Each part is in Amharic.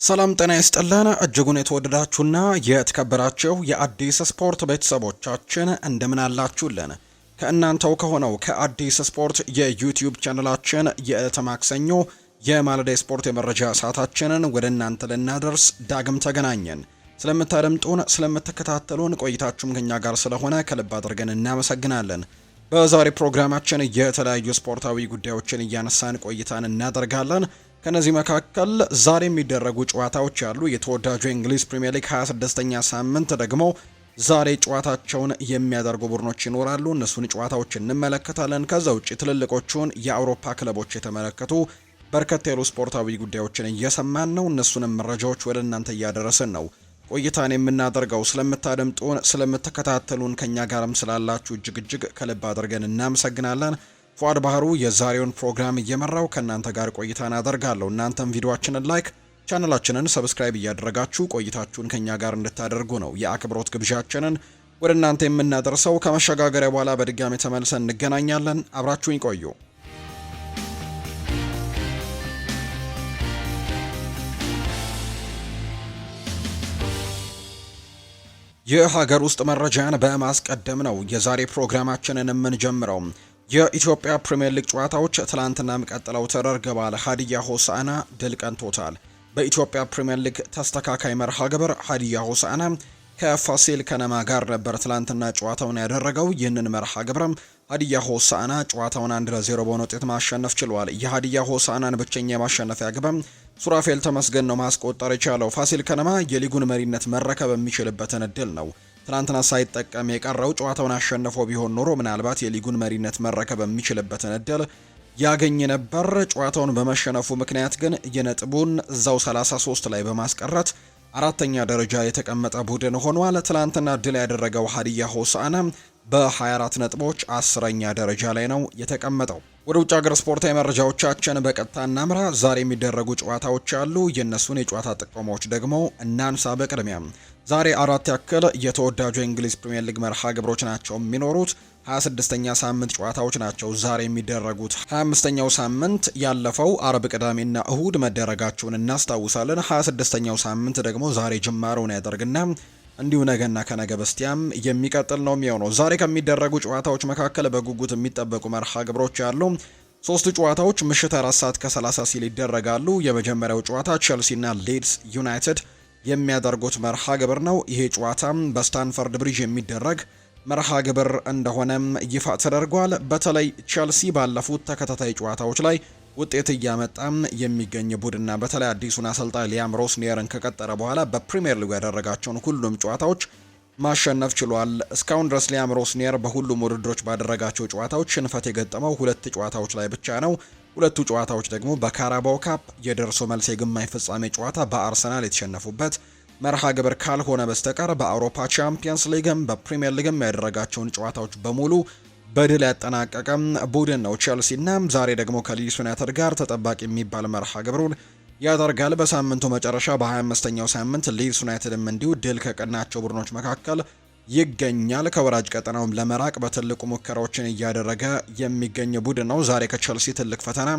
ሰላም ጤና ይስጥልን እጅጉን የተወደዳችሁና የተከበራችሁ የአዲስ ስፖርት ቤተሰቦቻችን እንደምን አላችሁልን? ከእናንተው ከሆነው ከአዲስ ስፖርት የዩቲዩብ ቻናላችን የዕለተ ማክሰኞ የማለዳ ስፖርት የመረጃ ሰዓታችንን ወደ እናንተ ልናደርስ ዳግም ተገናኘን። ስለምታደምጡን ስለምትከታተሉን ቆይታችሁም ከኛ ጋር ስለሆነ ከልብ አድርገን እናመሰግናለን። በዛሬ ፕሮግራማችን የተለያዩ ስፖርታዊ ጉዳዮችን እያነሳን ቆይታን እናደርጋለን። ከነዚህ መካከል ዛሬ የሚደረጉ ጨዋታዎች ያሉ የተወዳጁ የእንግሊዝ ፕሪሚየር ሊግ 26ኛ ሳምንት ደግሞ ዛሬ ጨዋታቸውን የሚያደርጉ ቡድኖች ይኖራሉ። እነሱን ጨዋታዎች እንመለከታለን። ከዛ ውጪ ትልልቆቹን የአውሮፓ ክለቦች የተመለከቱ በርከት ያሉ ስፖርታዊ ጉዳዮችን እየሰማን ነው። እነሱንም መረጃዎች ወደ እናንተ እያደረስን ነው ቆይታን የምናደርገው። ስለምታደምጡን ስለምትከታተሉን ከኛ ጋርም ስላላችሁ እጅግ ከልብ አድርገን እናመሰግናለን። ፏድ ባህሩ የዛሬውን ፕሮግራም እየመራው ከእናንተ ጋር ቆይታን አደርጋለሁ። እናንተም ቪዲዮአችንን ላይክ ቻናላችንን ሰብስክራይብ እያደረጋችሁ ቆይታችሁን ከኛ ጋር እንድታደርጉ ነው የአክብሮት ግብዣችንን ወደ እናንተ የምናደርሰው። ከመሸጋገሪያ በኋላ በድጋሚ ተመልሰን እንገናኛለን። አብራችሁኝ ቆዩ። የሀገር ውስጥ መረጃን በማስቀደም ነው የዛሬ ፕሮግራማችንን የምንጀምረው። የኢትዮጵያ ፕሪሚየር ሊግ ጨዋታዎች ትላንትናም ቀጥለው ተደርገዋል። ሀዲያ ሆሳዕና ድል ቀንቶታል። በኢትዮጵያ ፕሪሚየር ሊግ ተስተካካይ መርሃ ግብር ሀዲያ ሆሳዕና ከፋሲል ከነማ ጋር ነበር ትላንትና ጨዋታውን ያደረገው። ይህንን መርሃ ግብርም ሀዲያ ሆሳዕና ጨዋታውን 1-0 በሆነ ውጤት ማሸነፍ ችሏል። የሀዲያ ሆሳዕናን ብቸኛ የማሸነፊያ ግብም ሱራፌል ተመስገን ነው ማስቆጠር የቻለው። ፋሲል ከነማ የሊጉን መሪነት መረከብ የሚችልበትን እድል ነው ትናንትና ሳይጠቀም የቀረው። ጨዋታውን አሸንፎ ቢሆን ኖሮ ምናልባት የሊጉን መሪነት መረከብ የሚችልበትን እድል ያገኝ ነበር። ጨዋታውን በመሸነፉ ምክንያት ግን የነጥቡን እዛው 33 ላይ በማስቀረት አራተኛ ደረጃ የተቀመጠ ቡድን ሆኗል። ትናንትና ድል ያደረገው ሀዲያ ሆሳዕና በ24 ነጥቦች 10ኛ ደረጃ ላይ ነው የተቀመጠው። ወደ ውጭ ሀገር ስፖርታዊ መረጃዎቻችን በቀጥታ እናምራ። ዛሬ የሚደረጉ ጨዋታዎች አሉ። የእነሱን የጨዋታ ጥቆማዎች ደግሞ እናንሳ። በቅድሚያ ዛሬ አራት ያክል የተወዳጁ የእንግሊዝ ፕሪሚየር ሊግ መርሃ ግብሮች ናቸው የሚኖሩት። 26ኛ ሳምንት ጨዋታዎች ናቸው ዛሬ የሚደረጉት። 25ኛው ሳምንት ያለፈው አርብ፣ ቅዳሜና እሁድ መደረጋቸውን እናስታውሳለን። 26ኛው ሳምንት ደግሞ ዛሬ ጅማሮውን ያደርግና እንዲሁ ነገና ከነገ በስቲያም የሚቀጥል ነው የሚሆነው። ዛሬ ከሚደረጉ ጨዋታዎች መካከል በጉጉት የሚጠበቁ መርሃ ግብሮች ያሉ ሶስቱ ጨዋታዎች ምሽት 4 ሰዓት ከ30 ሲል ይደረጋሉ። የመጀመሪያው ጨዋታ ቼልሲና ሊድስ ዩናይትድ የሚያደርጉት መርሃ ግብር ነው። ይሄ ጨዋታም በስታንፈርድ ብሪጅ የሚደረግ መርሃ ግብር እንደሆነም ይፋ ተደርጓል። በተለይ ቼልሲ ባለፉት ተከታታይ ጨዋታዎች ላይ ውጤት እያመጣም የሚገኝ ቡድንና በተለይ አዲሱን አሰልጣኝ ሊያም ሮስኒየርን ከቀጠረ በኋላ በፕሪሚየር ሊግ ያደረጋቸውን ሁሉም ጨዋታዎች ማሸነፍ ችሏል። እስካሁን ድረስ ሊያም ሮስኒየር በሁሉም ውድድሮች ባደረጋቸው ጨዋታዎች ሽንፈት የገጠመው 2 ጨዋታዎች ላይ ብቻ ነው። ሁለቱ ጨዋታዎች ደግሞ በካራባው ካፕ የደርሶ መልስ የግማሽ ፍጻሜ ጨዋታ በአርሰናል የተሸነፉበት መርሃ ግብር ካልሆነ በስተቀር በአውሮፓ ቻምፒየንስ ሊግም በፕሪሚየር ሊግም ያደረጋቸውን ጨዋታዎች በሙሉ በድል ያጠናቀቀም ቡድን ነው ቼልሲና ዛሬ ደግሞ ከሊድስ ዩናይትድ ጋር ተጠባቂ የሚባል መርሃ ግብሩን ያደርጋል። በሳምንቱ መጨረሻ በ25ኛው ሳምንት ሊድስ ዩናይትድም እንዲሁ ድል ከቀናቸው ቡድኖች መካከል ይገኛል። ከወራጅ ቀጠናውም ለመራቅ በትልቁ ሙከራዎችን እያደረገ የሚገኝ ቡድን ነው። ዛሬ ከቼልሲ ትልቅ ፈተና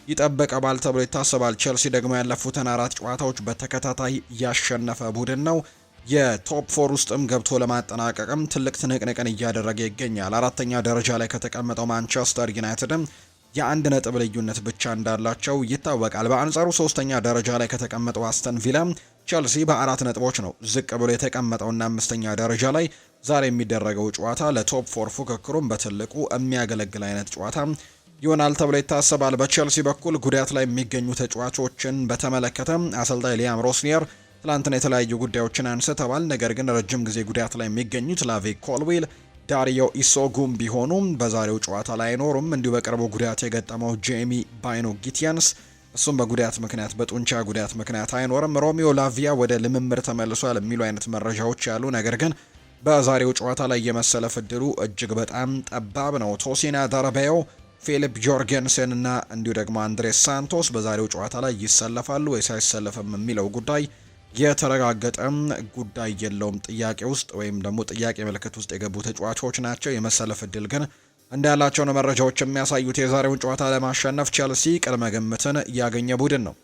ይጠበቃል ተብሎ ይታሰባል። ቼልሲ ደግሞ ያለፉትን 4 ጨዋታዎች በተከታታይ ያሸነፈ ቡድን ነው። የቶፕ 4 ውስጥም ገብቶ ለማጠናቀቅም ትልቅ ትንቅንቅን እያደረገ ይገኛል። 4ኛ ደረጃ ላይ ከተቀመጠው ማንቸስተር ዩናይትድም የአንድ ነጥብ ልዩነት ብቻ እንዳላቸው ይታወቃል። በአንጻሩ 3ኛ ደረጃ ላይ ከተቀመጠው አስተን ቪላ ቼልሲ በ4 ነጥቦች ነው ዝቅ ብሎ የተቀመጠውና 5ኛ ደረጃ ላይ ዛሬ የሚደረገው ጨዋታ ለቶፕ 4 ፉክክሩም በትልቁ የሚያገለግል አይነት ጨዋታ ይሆናል ተብሎ ይታሰባል። በቼልሲ በኩል ጉዳት ላይ የሚገኙ ተጫዋቾችን በተመለከተ አሰልጣኝ ሊያም ሮስኒየር ትላንትና የተለያዩ ጉዳዮችን አንስተዋል። ነገር ግን ረጅም ጊዜ ጉዳት ላይ የሚገኙት ላቪ ኮልዊል፣ ዳሪዮ ኢሶጉም ቢሆኑም በዛሬው ጨዋታ ላይ አይኖሩም። እንዲሁ በቅርቡ ጉዳት የገጠመው ጄሚ ባይኖ ጊቲያንስ እሱም በጉዳት ምክንያት በጡንቻ ጉዳት ምክንያት አይኖርም። ሮሚዮ ላቪያ ወደ ልምምድ ተመልሷል የሚሉ አይነት መረጃዎች ያሉ፣ ነገር ግን በዛሬው ጨዋታ ላይ የመሰለፍ እድሉ እጅግ በጣም ጠባብ ነው። ቶሲና ዳርቤዮ፣ ፊሊፕ ጆርጌንሰን እና እንዲሁ ደግሞ አንድሬስ ሳንቶስ በዛሬው ጨዋታ ላይ ይሰለፋሉ ወይስ አይሰለፍም የሚለው ጉዳይ የተረጋገጠም ጉዳይ የለውም። ጥያቄ ውስጥ ወይም ደግሞ ጥያቄ ምልክት ውስጥ የገቡ ተጫዋቾች ናቸው። የመሰለፍ እድል ግን እንዳላቸው ነው መረጃዎች የሚያሳዩት። የዛሬውን ጨዋታ ለማሸነፍ ቼልሲ ቅድመ ግምትን ያገኘ ቡድን ነው።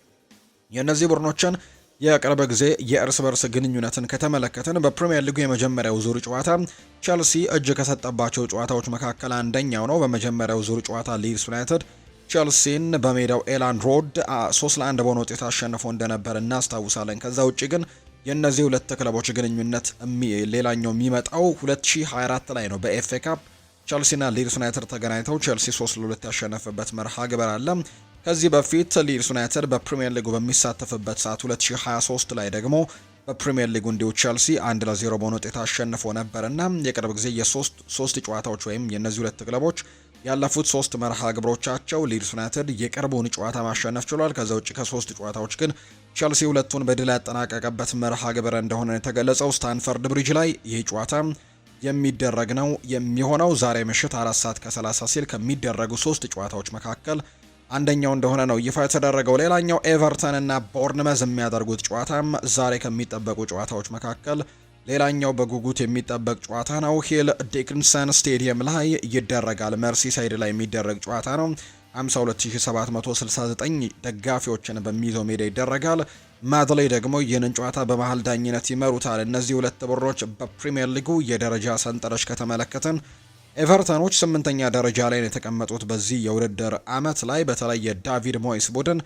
የእነዚህ ቡድኖችን የቅርብ ጊዜ የእርስ በርስ ግንኙነትን ከተመለከትን በፕሪሚየር ሊጉ የመጀመሪያው ዙር ጨዋታ ቸልሲ እጅ ከሰጠባቸው ጨዋታዎች መካከል አንደኛው ነው። በመጀመሪያው ዙር ጨዋታ ሊድስ ዩናይትድ ቸልሲን በሜዳው ኤላንድ ሮድ 3-1 በሆነ ውጤት አሸንፎ እንደነበር እናስታውሳለን። ከዛ ውጪ ግን የእነዚህ ሁለት ክለቦች ግንኙነት ሌላኛው የሚመጣው 2024 ላይ ነው። በኤፍኤ ካፕ ቸልሲና ሊድስ ዩናይትድ ተገናኝተው ቸልሲ 3-2 ያሸነፈበት መርሃ ግብር አለ። ከዚህ በፊት ሊድስ ዩናይትድ በፕሪሚየር ሊጉ በሚሳተፍበት ሰዓት 2023 ላይ ደግሞ በፕሪሚየር ሊጉ እንዲሁ ቸልሲ 1-0 በሆነ ውጤት አሸንፎ ነበርና የቅርብ ጊዜ የሶስት ጨዋታዎች ወይም የእነዚህ ሁለት ክለቦች ያለፉት 3 መርሃ ግብሮቻቸው ሊድስ ዩናይትድ የቅርቡን ጨዋታ ማሸነፍ ችሏል። ከዛ ውጭ ከ3 ጨዋታዎች ግን ቸልሲ ሁለቱን በድል ያጠናቀቀበት መርሃ ግብር እንደሆነ የተገለጸው ስታንፈርድ ብሪጅ ላይ ይህ ጨዋታ የሚደረግ ነው የሚሆነው። ዛሬ ምሽት 4:30 ሲል ከሚደረጉ 3 ጨዋታዎች መካከል አንደኛው እንደሆነ ነው ይፋ የተደረገው። ሌላኛው ኤቨርተን እና ቦርንመዝ የሚያደርጉት ጨዋታም ዛሬ ከሚጠበቁ ጨዋታዎች መካከል ሌላኛው በጉጉት የሚጠበቅ ጨዋታ ነው። ሂል ዲክንሰን ስቴዲየም ላይ ይደረጋል። መርሲሳይድ ላይ የሚደረግ ጨዋታ ነው። 52769 ደጋፊዎችን በሚይዘው ሜዳ ይደረጋል። ማድሌይ ደግሞ ይህንን ጨዋታ በመሃል ዳኝነት ይመሩታል። እነዚህ ሁለት ቡድኖች በፕሪሚየር ሊጉ የደረጃ ሰንጠረዥ ከተመለከትን ኤቨርተኖች 8ኛ ደረጃ ላይ የተቀመጡት በዚህ የውድድር ዓመት ላይ በተለይ የዳቪድ ሞይስ ቡድን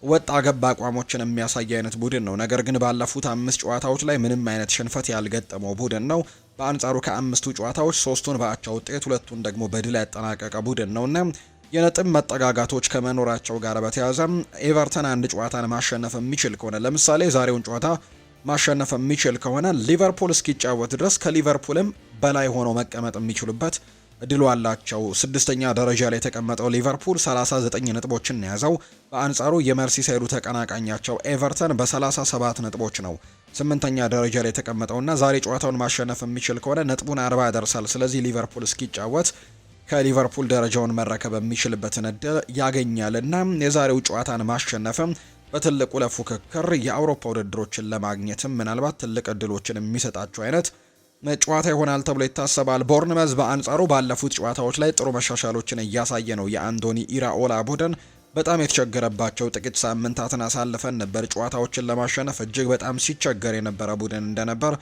ወጣ ገባ አቋሞችን የሚያሳይ አይነት ቡድን ነው። ነገር ግን ባለፉት 5 ጨዋታዎች ላይ ምንም አይነት ሽንፈት ያልገጠመው ቡድን ነው። በአንጻሩ ከ5ቱ ጨዋታዎች 3ቱን በአቻ ውጤት 2ቱን ደግሞ በድል ያጠናቀቀ ቡድን ነውና የነጥብ መጠጋጋቶች ከመኖራቸው ጋር በተያያዘ ኤቨርተን አንድ ጨዋታን ማሸነፍ የሚችል ከሆነ ለምሳሌ ዛሬውን ጨዋታ ማሸነፍ የሚችል ከሆነ ሊቨርፑል እስኪጫወት ድረስ ከሊቨርፑልም በላይ ሆኖ መቀመጥ የሚችሉበት እድሉ አላቸው። 6ኛ ደረጃ ላይ የተቀመጠው ሊቨርፑል 39 ነጥቦችን ያዘው። በአንጻሩ የመርሲሳይዱ ተቀናቃኛቸው ኤቨርተን በ37 ነጥቦች ነው 8ኛ ደረጃ ላይ የተቀመጠውና ዛሬ ጨዋታውን ማሸነፍ የሚችል ከሆነ ነጥቡን 40 ያደርሳል። ስለዚህ ሊቨርፑል እስኪጫወት ከሊቨርፑል ደረጃውን መረከብ የሚችልበትን እድል ያገኛልና የዛሬው ጨዋታን ማሸነፍም በትልቁ ለፉክክር የአውሮፓ ውድድሮችን ለማግኘትም ምናልባት ትልቅ እድሎችን የሚሰጣቸው አይነት ጨዋታ ይሆናል ተብሎ ይታሰባል። ቦርንመዝ በአንጻሩ ባለፉት ጨዋታዎች ላይ ጥሩ መሻሻሎችን እያሳየ ነው። የአንቶኒ ኢራኦላ ቡድን በጣም የተቸገረባቸው ጥቂት ሳምንታትን አሳልፈን ነበር። ጨዋታዎችን ለማሸነፍ እጅግ በጣም ሲቸገር የነበረ ቡድን እንደነበር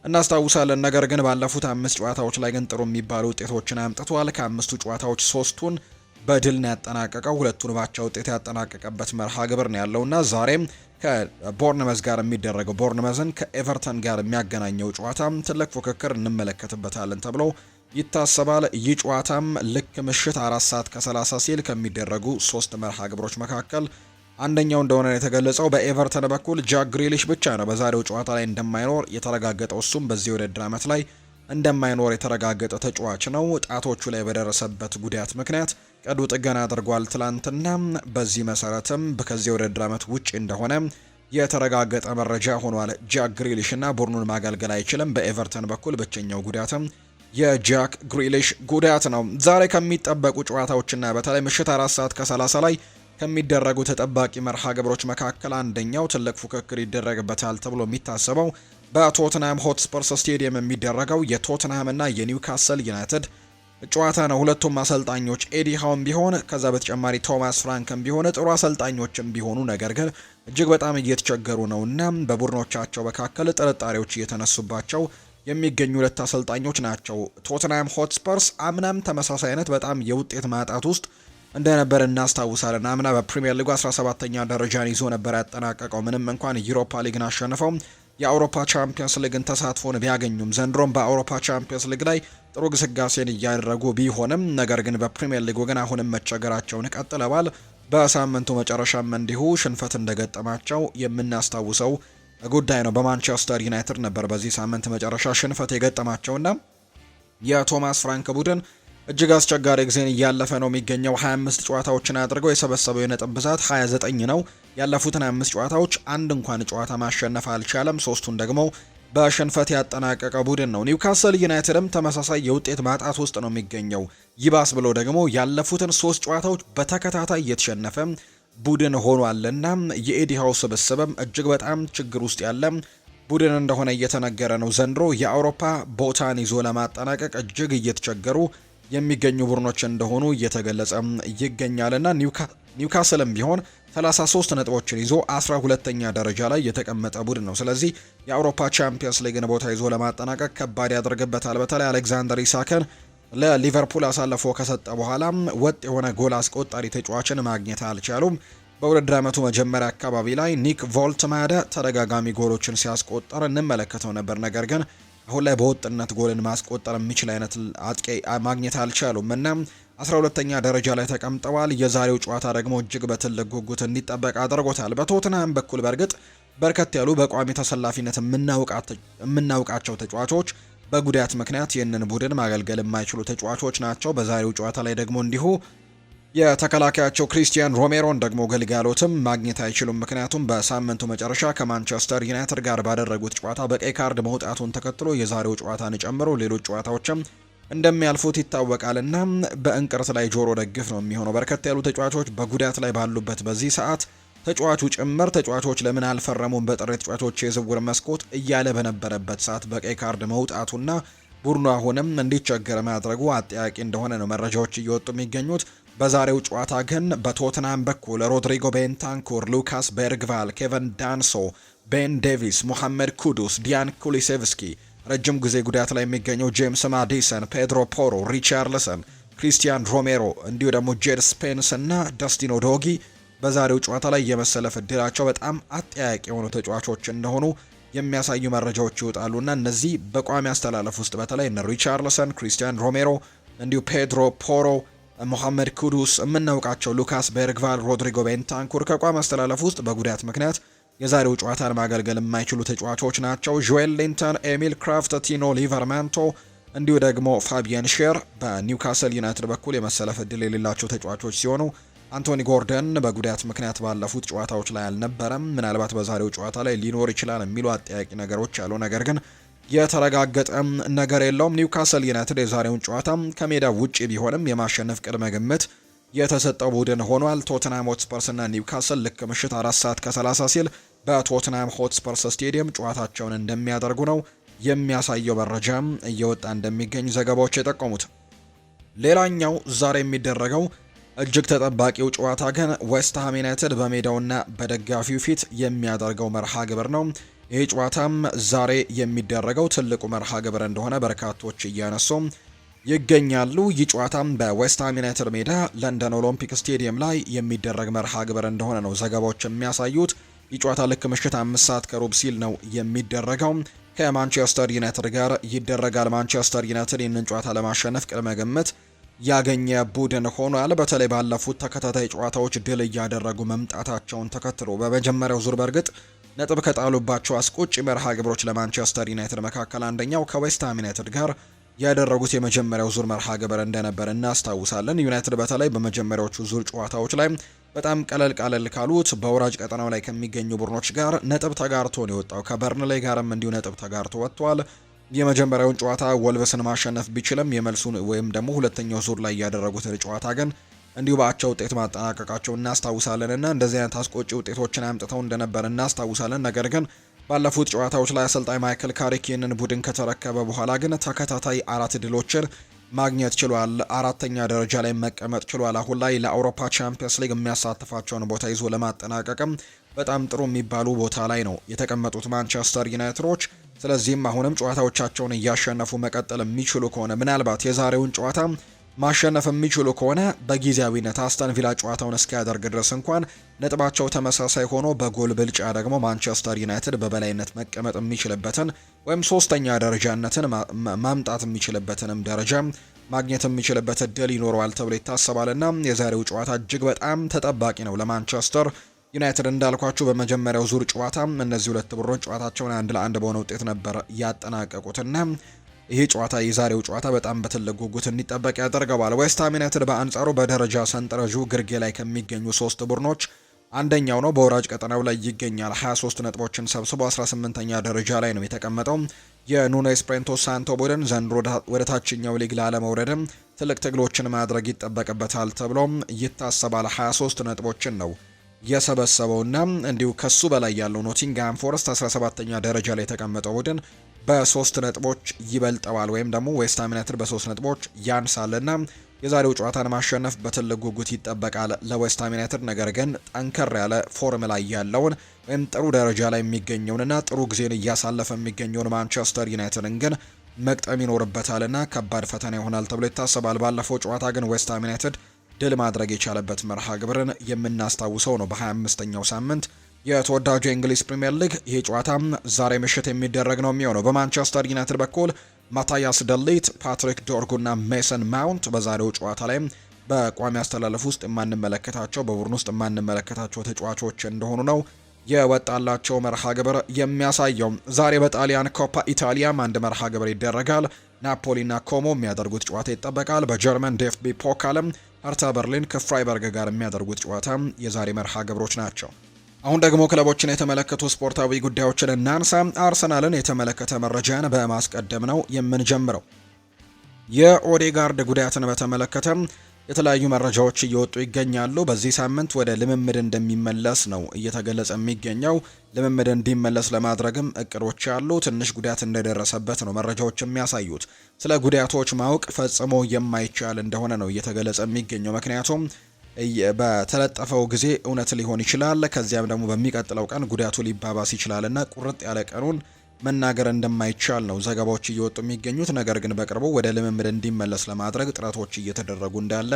እናስታውሳለን። ነገር ግን ባለፉት 5 ጨዋታዎች ላይ ግን ጥሩ የሚባሉ ውጤቶችን አምጥቷል። ከ5ቱ ጨዋታዎች 3ቱን በድል ነው ያጠናቀቀው። 2ቱን ባቻ ውጤት ያጠናቀቀበት መርሃ ግብር ነው ያለውና ዛሬም ከቦርንመዝ ጋር የሚደረገው ቦርንመዝን ከኤቨርተን ጋር የሚያገናኘው ጨዋታ ትልቅ ፉክክር እንመለከትበታለን ተብሎ ይታሰባል። ይህ ጨዋታም ልክ ምሽት 4:30 ሲል ከሚደረጉ 3 መርሃ ግብሮች መካከል አንደኛው እንደሆነ የተገለጸው። በኤቨርተን በኩል ጃክ ግሪሊሽ ብቻ ነው በዛሬው ጨዋታ ላይ እንደማይኖር የተረጋገጠው። እሱም በዚህ ውድድር ዓመት ላይ እንደማይኖር የተረጋገጠ ተጫዋች ነው። ጣቶቹ ላይ በደረሰበት ጉዳት ምክንያት ቀዶ ጥገና አድርጓል ትላንትና። በዚህ መሰረትም ከዚህ ውድድር ዓመት ውጪ እንደሆነ የተረጋገጠ መረጃ ሆኗል። ጃክ ግሪሊሽ እና ቡድኑን ማገልገል አይችልም። በኤቨርተን በኩል ብቸኛው ጉዳትም የጃክ ግሪሊሽ ጉዳት ነው። ዛሬ ከሚጠበቁ ጨዋታዎችና በተለይ ምሽት 4:30 ላይ ከሚደረጉ ተጠባቂ መርሃ ግብሮች መካከል አንደኛው ትልቅ ፉክክር ይደረግበታል ተብሎ የሚታሰበው በቶትንሃም ሆትስፐርስ ስቴዲየም የሚደረገው የቶትንሃም እና የኒውካስል ዩናይትድ ጨዋታ ነው። ሁለቱም አሰልጣኞች ኤዲ ሃውም ቢሆን ከዛ በተጨማሪ ቶማስ ፍራንክም ቢሆን ጥሩ አሰልጣኞችም ቢሆኑ ነገር ግን እጅግ በጣም እየተቸገሩ ነውና በቡድኖቻቸው መካከል ጥርጣሬዎች እየተነሱባቸው የሚገኙ ሁለት አሰልጣኞች ናቸው። ቶትንሃም ሆትስፐርስ አምናም ተመሳሳይ አይነት በጣም የውጤት ማጣት ውስጥ እንደነበር እናስታውሳለን። አምና በፕሪሚየር ሊጉ 17ኛ ደረጃን ይዞ ነበር ያጠናቀቀው። ምንም እንኳን ዩሮፓ ሊግን አሸንፈው የአውሮፓ ቻምፒየንስ ሊግን ተሳትፎን ቢያገኙም ዘንድሮም በአውሮፓ ቻምፒየንስ ሊግ ላይ ጥሩ ግስጋሴን እያደረጉ ቢሆንም ነገር ግን በፕሪሚየር ሊጉ ግን አሁንም መቸገራቸውን ቀጥለዋል። በሳምንቱ መጨረሻም እንዲሁ ሽንፈት እንደገጠማቸው የምናስታውሰው ጉዳይ ነው። በማንቸስተር ዩናይትድ ነበር በዚህ ሳምንት መጨረሻ ሽንፈት የገጠማቸውና የቶማስ ፍራንክ ቡድን እጅግ አስቸጋሪ ጊዜን እያለፈ ነው የሚገኘው። 25 ጨዋታዎችን አድርገው የሰበሰበው የነጥብ ብዛት 29 ነው። ያለፉትን 25 ጨዋታዎች አንድ እንኳን ጨዋታ ማሸነፍ አልቻለም። 3ቱን ደግሞ በሽንፈት ያጠናቀቀ ቡድን ነው። ኒውካስል ዩናይትድም ተመሳሳይ የውጤት ማጣት ውስጥ ነው የሚገኘው። ይባስ ብሎ ደግሞ ያለፉትን 3 ጨዋታዎች በተከታታይ እየተሸነፈ ቡድን ሆኗልና የኤዲ ሃው ስብስብም እጅግ በጣም ችግር ውስጥ ያለ ቡድን እንደሆነ እየተነገረ ነው። ዘንድሮ የአውሮፓ ቦታን ይዞ ለማጠናቀቅ እጅግ እየተቸገሩ የሚገኙ ቡድኖች እንደሆኑ እየተገለጸ ይገኛልና ኒውካስልም ቢሆን 33 ነጥቦችን ይዞ 12ኛ ደረጃ ላይ የተቀመጠ ቡድን ነው። ስለዚህ የአውሮፓ ቻምፒየንስ ሊግን ቦታ ይዞ ለማጠናቀቅ ከባድ ያደርግበታል። በተለይ አሌክዛንደር ኢሳክን ለሊቨርፑል አሳልፎ ከሰጠ በኋላ ወጥ የሆነ ጎል አስቆጣሪ ተጫዋችን ማግኘት አልቻሉም። በውድድር ዓመቱ መጀመሪያ አካባቢ ላይ ኒክ ቮልትማደ ተደጋጋሚ ጎሎችን ሲያስቆጠር እንመለከተው ነበር። ነገር ግን አሁን ላይ በወጥነት ጎልን ማስቆጠር የሚችል አይነት አጥቂ ማግኘት አልቻሉም እና 12ኛ ደረጃ ላይ ተቀምጠዋል። የዛሬው ጨዋታ ደግሞ እጅግ በትልቅ ጉጉት እንዲጠበቅ አድርጎታል። በቶትንሃም በኩል በእርግጥ በርከት ያሉ በቋሚ ተሰላፊነት የምናውቃቸው ተጫዋቾች በጉዳት ምክንያት ይህንን ቡድን ማገልገል የማይችሉ ተጫዋቾች ናቸው። በዛሬው ጨዋታ ላይ ደግሞ እንዲሁ የተከላካያቸው ክሪስቲያን ሮሜሮን ደግሞ ግልጋሎትም ማግኘት አይችሉም። ምክንያቱም በሳምንቱ መጨረሻ ከማንቸስተር ዩናይትድ ጋር ባደረጉት ጨዋታ በቀይ ካርድ መውጣቱን ተከትሎ የዛሬው ጨዋታን ጨምሮ ሌሎች ጨዋታዎችም እንደሚያልፉት ይታወቃልና በእንቅርት ላይ ጆሮ ደግፍ ነው የሚሆነው። በርከት ያሉ ተጫዋቾች በጉዳት ላይ ባሉበት በዚህ ሰዓት ተጫዋቹ ጭምር ተጫዋቾች ለምን አልፈረሙም በጥሬ ተጫዋቾች የዝውውር መስኮት እያለ በነበረበት ሰዓት በቀይ ካርድ መውጣቱና ቡድኑ አሁንም እንዲቸገር ማድረጉ አጠያቂ እንደሆነ ነው መረጃዎች እየወጡ የሚገኙት። በዛሬው ጨዋታ ግን በቶትናም በኩል ሮድሪጎ ቤንታንኩር፣ ሉካስ ቤርግቫል፣ ኬቨን ዳንሶ፣ ቤን ዴቪስ፣ ሙሐመድ ኩዱስ፣ ዲያን ኩሊሴቭስኪ፣ ረጅም ጊዜ ጉዳት ላይ የሚገኘው ጄምስ ማዲሰን፣ ፔድሮ ፖሮ፣ ሪቻርልሰን፣ ክሪስቲያን ሮሜሮ እንዲሁ ደግሞ ጄድ ስፔንስ እና ደስቲን ኦዶጊ በዛሬው ጨዋታ ላይ የመሰለፍ እድላቸው በጣም አጠያቂ የሆኑ ተጫዋቾች እንደሆኑ የሚያሳዩ መረጃዎች ይወጣሉና እነዚህ በቋሚ አስተላለፍ ውስጥ በተለይ እነ ሪቻርልሰን፣ ክሪስቲያን ሮሜሮ እንዲሁ ፔድሮ ፖሮ፣ ሙሐመድ ኩዱስ የምናውቃቸው ሉካስ ቤርግቫል፣ ሮድሪጎ ቤንታንኩር ከቋሚ አስተላለፍ ውስጥ በጉዳት ምክንያት የዛሬው ጨዋታን ማገልገል የማይችሉ ተጫዋቾች ናቸው። ጆኤል ሊንተን፣ ኤሚል ክራፍት፣ ቲኖ ሊቨርማንቶ እንዲሁ ደግሞ ፋቢየን ሼር በኒውካስል ዩናይትድ በኩል የመሰለፍ እድል የሌላቸው ተጫዋቾች ሲሆኑ አንቶኒ ጎርደን በጉዳት ምክንያት ባለፉት ጨዋታዎች ላይ አልነበረም። ምናልባት በዛሬው ጨዋታ ላይ ሊኖር ይችላል የሚሉ አጠያቂ ነገሮች አሉ። ነገር ግን የተረጋገጠ ነገር የለውም። ኒውካስል ዩናይትድ የዛሬውን ጨዋታ ከሜዳ ውጪ ቢሆንም የማሸነፍ ቅድመ ግምት የተሰጠው ቡድን ሆኗል። ቶትናም ሆትስፐርስ እና ኒውካስል ልክ ምሽት 4 ሰዓት ከ30 ሲል በቶትናም ሆትስፐርስ ስቴዲየም ጨዋታቸውን እንደሚያደርጉ ነው የሚያሳየው መረጃም እየወጣ እንደሚገኝ ዘገባዎች የጠቆሙት። ሌላኛው ዛሬ የሚደረገው እጅግ ተጠባቂው ጨዋታ ግን ዌስትሃም ዩናይትድ በሜዳውና በደጋፊው ፊት የሚያደርገው መርሃ ግብር ነው። ይህ ጨዋታም ዛሬ የሚደረገው ትልቁ መርሃ ግብር እንደሆነ በርካቶች እያነሱ ይገኛሉ። ይህ ጨዋታም በዌስትሃም ዩናይትድ ሜዳ ለንደን ኦሎምፒክ ስቴዲየም ላይ የሚደረግ መርሃ ግብር እንደሆነ ነው ዘገባዎች የሚያሳዩት። ይህ ጨዋታ ልክ ምሽት 5 ሰዓት ከሩብ ሲል ነው የሚደረገው። ከማንቸስተር ዩናይትድ ጋር ይደረጋል። ማንቸስተር ዩናይትድ ይህንን ጨዋታ ለማሸነፍ ቅድመ ግምት ያገኘ ቡድን ሆኗል። በተለይ ባለፉት ተከታታይ ጨዋታዎች ድል እያደረጉ መምጣታቸውን ተከትሎ በመጀመሪያው ዙር በእርግጥ ነጥብ ከጣሉባቸው አስቆጪ መርሃ ግብሮች ለማንቸስተር ዩናይትድ መካከል አንደኛው ከዌስትሃም ዩናይትድ ጋር ያደረጉት የመጀመሪያው ዙር መርሃ ግብር እንደነበር እናስታውሳለን። ዩናይትድ በተለይ በመጀመሪያዎቹ ዙር ጨዋታዎች ላይ በጣም ቀለል ካሉት በወራጅ ቀጠናው ላይ ከሚገኙ ቡድኖች ጋር ነጥብ ተጋርቶ ነው የወጣው። ከበርንሌይ ጋርም እንዲሁ ነጥብ ተጋርቶ ወጥቷል። የመጀመሪያውን ጨዋታ ወልቭስን ማሸነፍ ቢችልም የመልሱን ወይም ደግሞ ሁለተኛው ዙር ላይ ያደረጉትን ጨዋታ ግን እንዲሁ በአቻ ውጤት ማጠናቀቃቸው እናስታውሳለንና እንደዚህ አይነት አስቆጪ ውጤቶችን አምጥተው እንደነበር እናስታውሳለን። ነገር ግን ባለፉት ጨዋታዎች ላይ አሰልጣኝ ማይክል ካሪክ ይህንን ቡድን ከተረከበ በኋላ ግን ተከታታይ 4 ድሎችን ማግኘት ችሏል። 4ኛ ደረጃ ላይ መቀመጥ ችሏል። አሁን ላይ ለአውሮፓ ቻምፒየንስ ሊግ የሚያሳትፋቸውን ቦታ ይዞ ለማጠናቀቅም በጣም ጥሩ የሚባሉ ቦታ ላይ ነው የተቀመጡት ማንቸስተር ዩናይትዶች። ስለዚህም አሁንም ጨዋታዎቻቸውን እያሸነፉ መቀጠል የሚችሉ ከሆነ ምናልባት የዛሬውን ጨዋታ ማሸነፍ የሚችሉ ከሆነ በጊዜያዊነት አስተን ቪላ ጨዋታውን እስኪያደርግ ድረስ እንኳን ነጥባቸው ተመሳሳይ ሆኖ በጎል ብልጫ ደግሞ ማንቸስተር ዩናይትድ በበላይነት መቀመጥ የሚችልበትን ወይም 3ኛ ደረጃነትን ማምጣት የሚችልበትንም ደረጃ ማግኘት የሚችልበት እድል ይኖረዋል ተብሎ ይታሰባልና የዛሬው ጨዋታ እጅግ በጣም ተጠባቂ ነው ለማንቸስተር ዩናይትድ። እንዳልኳችሁ በመጀመሪያው ዙር ጨዋታ እነዚህ ሁለት ቡድኖች ጨዋታቸውን 1-1 በሆነ ውጤት ነበር ያጠናቀቁትና ይህ ጨዋታ የዛሬው ጨዋታ በጣም በትልቅ ጉጉት እንዲጠበቅ ያደርገዋል። ዌስትሃም ዩናይትድ በአንጻሩ በደረጃ ሰንጠረዡ ግርጌ ላይ ከሚገኙ 3 ቡድኖች አንደኛው ነው። በወራጅ ቀጠናው ላይ ይገኛል። 23 ነጥቦችን ሰብስቦ 18ኛ ደረጃ ላይ ነው የተቀመጠው። የኑኖ ኤስፕሬንቶ ሳንቶ ቡድን ዘንድሮ ወደ ታችኛው ሊግ ላለመውረድም ትልቅ ትግሎችን ማድረግ ይጠበቅበታል ተብሎም ይታሰባል። 23 ነጥቦችን ነው የሰበሰበውና እንዲሁ ከሱ በላይ ያለው ኖቲንግሃም ፎረስት 17ኛ ደረጃ ላይ የተቀመጠው ቡድን በ3 ነጥቦች ይበልጠዋል ወይም ደግሞ ዌስትሃም ዩናይትድ በ3 ነጥቦች ያንሳልና የዛሬው ጨዋታን ማሸነፍ በትልቅ ጉጉት ይጠበቃል ለዌስትሃም ዩናይትድ። ነገር ግን ጠንከር ያለ ፎርም ላይ ያለውን ወይም ጥሩ ደረጃ ላይ የሚገኘውንና ጥሩ ጊዜን እያሳለፈ የሚገኘውን ማንቸስተር ዩናይትድን ግን መቅጠም ይኖርበታልና ከባድ ፈተና ይሆናል ተብሎ ይታሰባል። ባለፈው ጨዋታ ግን ዌስትሃም ዩናይትድ ድል ማድረግ የቻለበት መርሃ ግብርን የምናስታውሰው ነው። በ25ኛው ሳምንት የተወዳጁ የእንግሊዝ ፕሪምየር ሊግ ይህ ጨዋታ ዛሬ ምሽት የሚደረግ ነው የሚሆነው። በማንቸስተር ዩናይትድ በኩል ማታያስ ደሊት፣ ፓትሪክ ዶርጉና ሜሰን ማውንት በዛሬው ጨዋታ ላይ በቋሚ አስተላለፍ ውስጥ የማንመለከታቸው በቡድን ውስጥ የማንመለከታቸው ተጫዋቾች እንደሆኑ ነው የወጣላቸው መርሃ ግብር የሚያሳየው። ዛሬ በጣሊያን ኮፓ ኢታሊያም አንድ መርሃ ግብር ይደረጋል። ናፖሊና ኮሞ የሚያደርጉት ጨዋታ ይጠበቃል። በጀርመን ዴፍቢ ፖካልም ሀርታ በርሊን ከፍራይበርግ ጋር የሚያደርጉት ጨዋታ የዛሬ መርሃ ግብሮች ናቸው። አሁን ደግሞ ክለቦችን የተመለከቱ ስፖርታዊ ጉዳዮችን እናንሳ። አርሰናልን የተመለከተ መረጃን በማስቀደም ነው የምንጀምረው። የኦዴጋርድ ጉዳትን በተመለከተ የተለያዩ መረጃዎች እየወጡ ይገኛሉ። በዚህ ሳምንት ወደ ልምምድ እንደሚመለስ ነው እየተገለጸ የሚገኘው። ልምምድ እንዲመለስ ለማድረግም እቅዶች ያሉ፣ ትንሽ ጉዳት እንደደረሰበት ነው መረጃዎች የሚያሳዩት። ስለ ጉዳቶች ማወቅ ፈጽሞ የማይቻል እንደሆነ ነው እየተገለጸ የሚገኘው። ምክንያቱም በተለጠፈው ጊዜ እውነት ሊሆን ይችላል፣ ከዚያም ደግሞ በሚቀጥለው ቀን ጉዳቱ ሊባባስ ይችላልና ቁርጥ ያለ ቀኑን መናገር እንደማይቻል ነው ዘገባዎች እየወጡ የሚገኙት። ነገር ግን በቅርቡ ወደ ልምምድ እንዲመለስ ለማድረግ ጥረቶች እየተደረጉ እንዳለ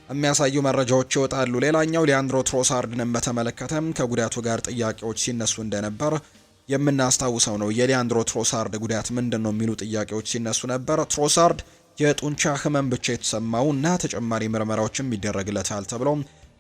የሚያሳዩ መረጃዎች ይወጣሉ። ሌላኛው ሊያንድሮ ትሮሳርድንም በተመለከተም ከጉዳቱ ጋር ጥያቄዎች ሲነሱ እንደነበር የምናስታውሰው ነው። የሊያንድሮ ትሮሳርድ ጉዳት ምንድን ነው የሚሉ ጥያቄዎች ሲነሱ ነበር። ትሮሳርድ የጡንቻ ህመም ብቻ የተሰማው እና ተጨማሪ ምርመራዎችም ይደረግለታል ተብሎ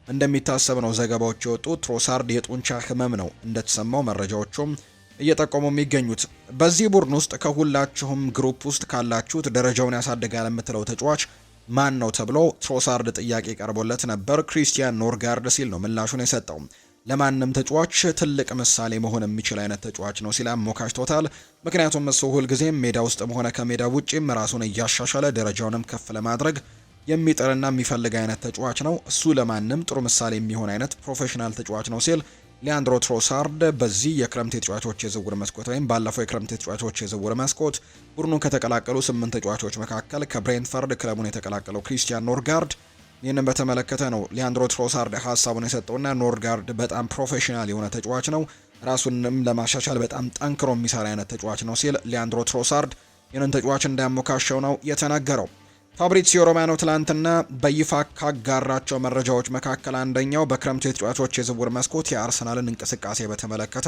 እንደሚታሰብ ነው ዘገባዎች የወጡት። ትሮሳርድ የጡንቻ ህመም ነው እንደተሰማው መረጃዎቹም እየጠቆሙ የሚገኙት። በዚህ ቡድን ውስጥ ከሁላችሁም ግሩፕ ውስጥ ካላችሁት ደረጃውን ያሳድጋል የምትለው ተጫዋች ማን ነው ተብሎ ትሮሳርድ ጥያቄ ቀርቦለት ነበር። ክሪስቲያን ኖርጋርድ ሲል ነው ምላሹን የሰጠው። ለማንም ተጫዋች ትልቅ ምሳሌ መሆን የሚችል አይነት ተጫዋች ነው ሲል አሞካሽቶታል። ምክንያቱም እሱ ሁልጊዜም ሜዳ ውስጥም ሆነ ከሜዳ ውጪም ራሱን እያሻሻለ ደረጃውንም ከፍ ለማድረግ የሚጥርና የሚፈልግ አይነት ተጫዋች ነው። እሱ ለማንም ጥሩ ምሳሌ የሚሆን አይነት ፕሮፌሽናል ተጫዋች ነው ሲል ሊያንድሮ ትሮሳርድ በዚህ የክረምት የተጫዋቾች የዝውውር መስኮት ወይም ባለፈው የክረምት የተጫዋቾች የዝውውር መስኮት ቡድኑን ከተቀላቀሉ 8 ተጫዋቾች መካከል ከብሬንትፈርድ ክለቡን የተቀላቀለው ክሪስቲያን ኖርጋርድ ይህንን በተመለከተ ነው ሊያንድሮ ትሮሳርድ ሀሳቡን የሰጠውና ኖርጋርድ በጣም ፕሮፌሽናል የሆነ ተጫዋች ነው፣ ራሱንም ለማሻሻል በጣም ጠንክሮ የሚሰራ አይነት ተጫዋች ነው ሲል ሊያንድሮ ትሮሳርድ ይህንን ተጫዋች እንዳያሞካሸው ነው የተናገረው። ፋብሪዚዮ ሮማኖ ትላንትና በይፋ ካጋራቸው መረጃዎች መካከል አንደኛው በክረምቱ የተጫዋቾች የዝውውር መስኮት የአርሰናልን እንቅስቃሴ በተመለከተ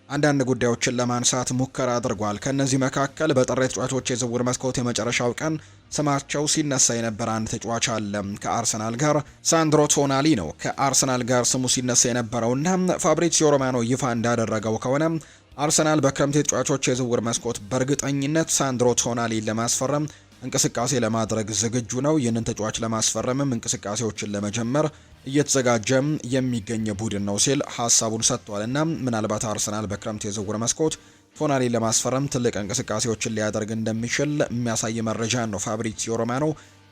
አንዳንድ ጉዳዮችን ለማንሳት ሙከራ አድርጓል። ከነዚህ መካከል በጥር የተጫዋቾች የዝውውር መስኮት የመጨረሻው ቀን ስማቸው ሲነሳ የነበረ አንድ ተጫዋች አለ ከአርሰናል ጋር፣ ሳንድሮ ቶናሊ ነው ከአርሰናል ጋር ስሙ ሲነሳ የነበረውና ፋብሪዚዮ ሮማኖ ይፋ እንዳደረገው ከሆነ አርሰናል በክረምቱ የተጫዋቾች የዝውውር መስኮት በእርግጠኝነት ሳንድሮ ቶናሊን ለማስፈረም እንቅስቃሴ ለማድረግ ዝግጁ ነው። ይህንን ተጫዋች ለማስፈረምም እንቅስቃሴዎችን ለመጀመር እየተዘጋጀም የሚገኝ ቡድን ነው ሲል ሀሳቡን ሰጥቷል። እና ምናልባት አርሰናል በክረምት የዝውውር መስኮት ቶናሊን ለማስፈረም ትልቅ እንቅስቃሴዎችን ሊያደርግ እንደሚችል የሚያሳይ መረጃ ነው ፋብሪዚዮ ሮማኖ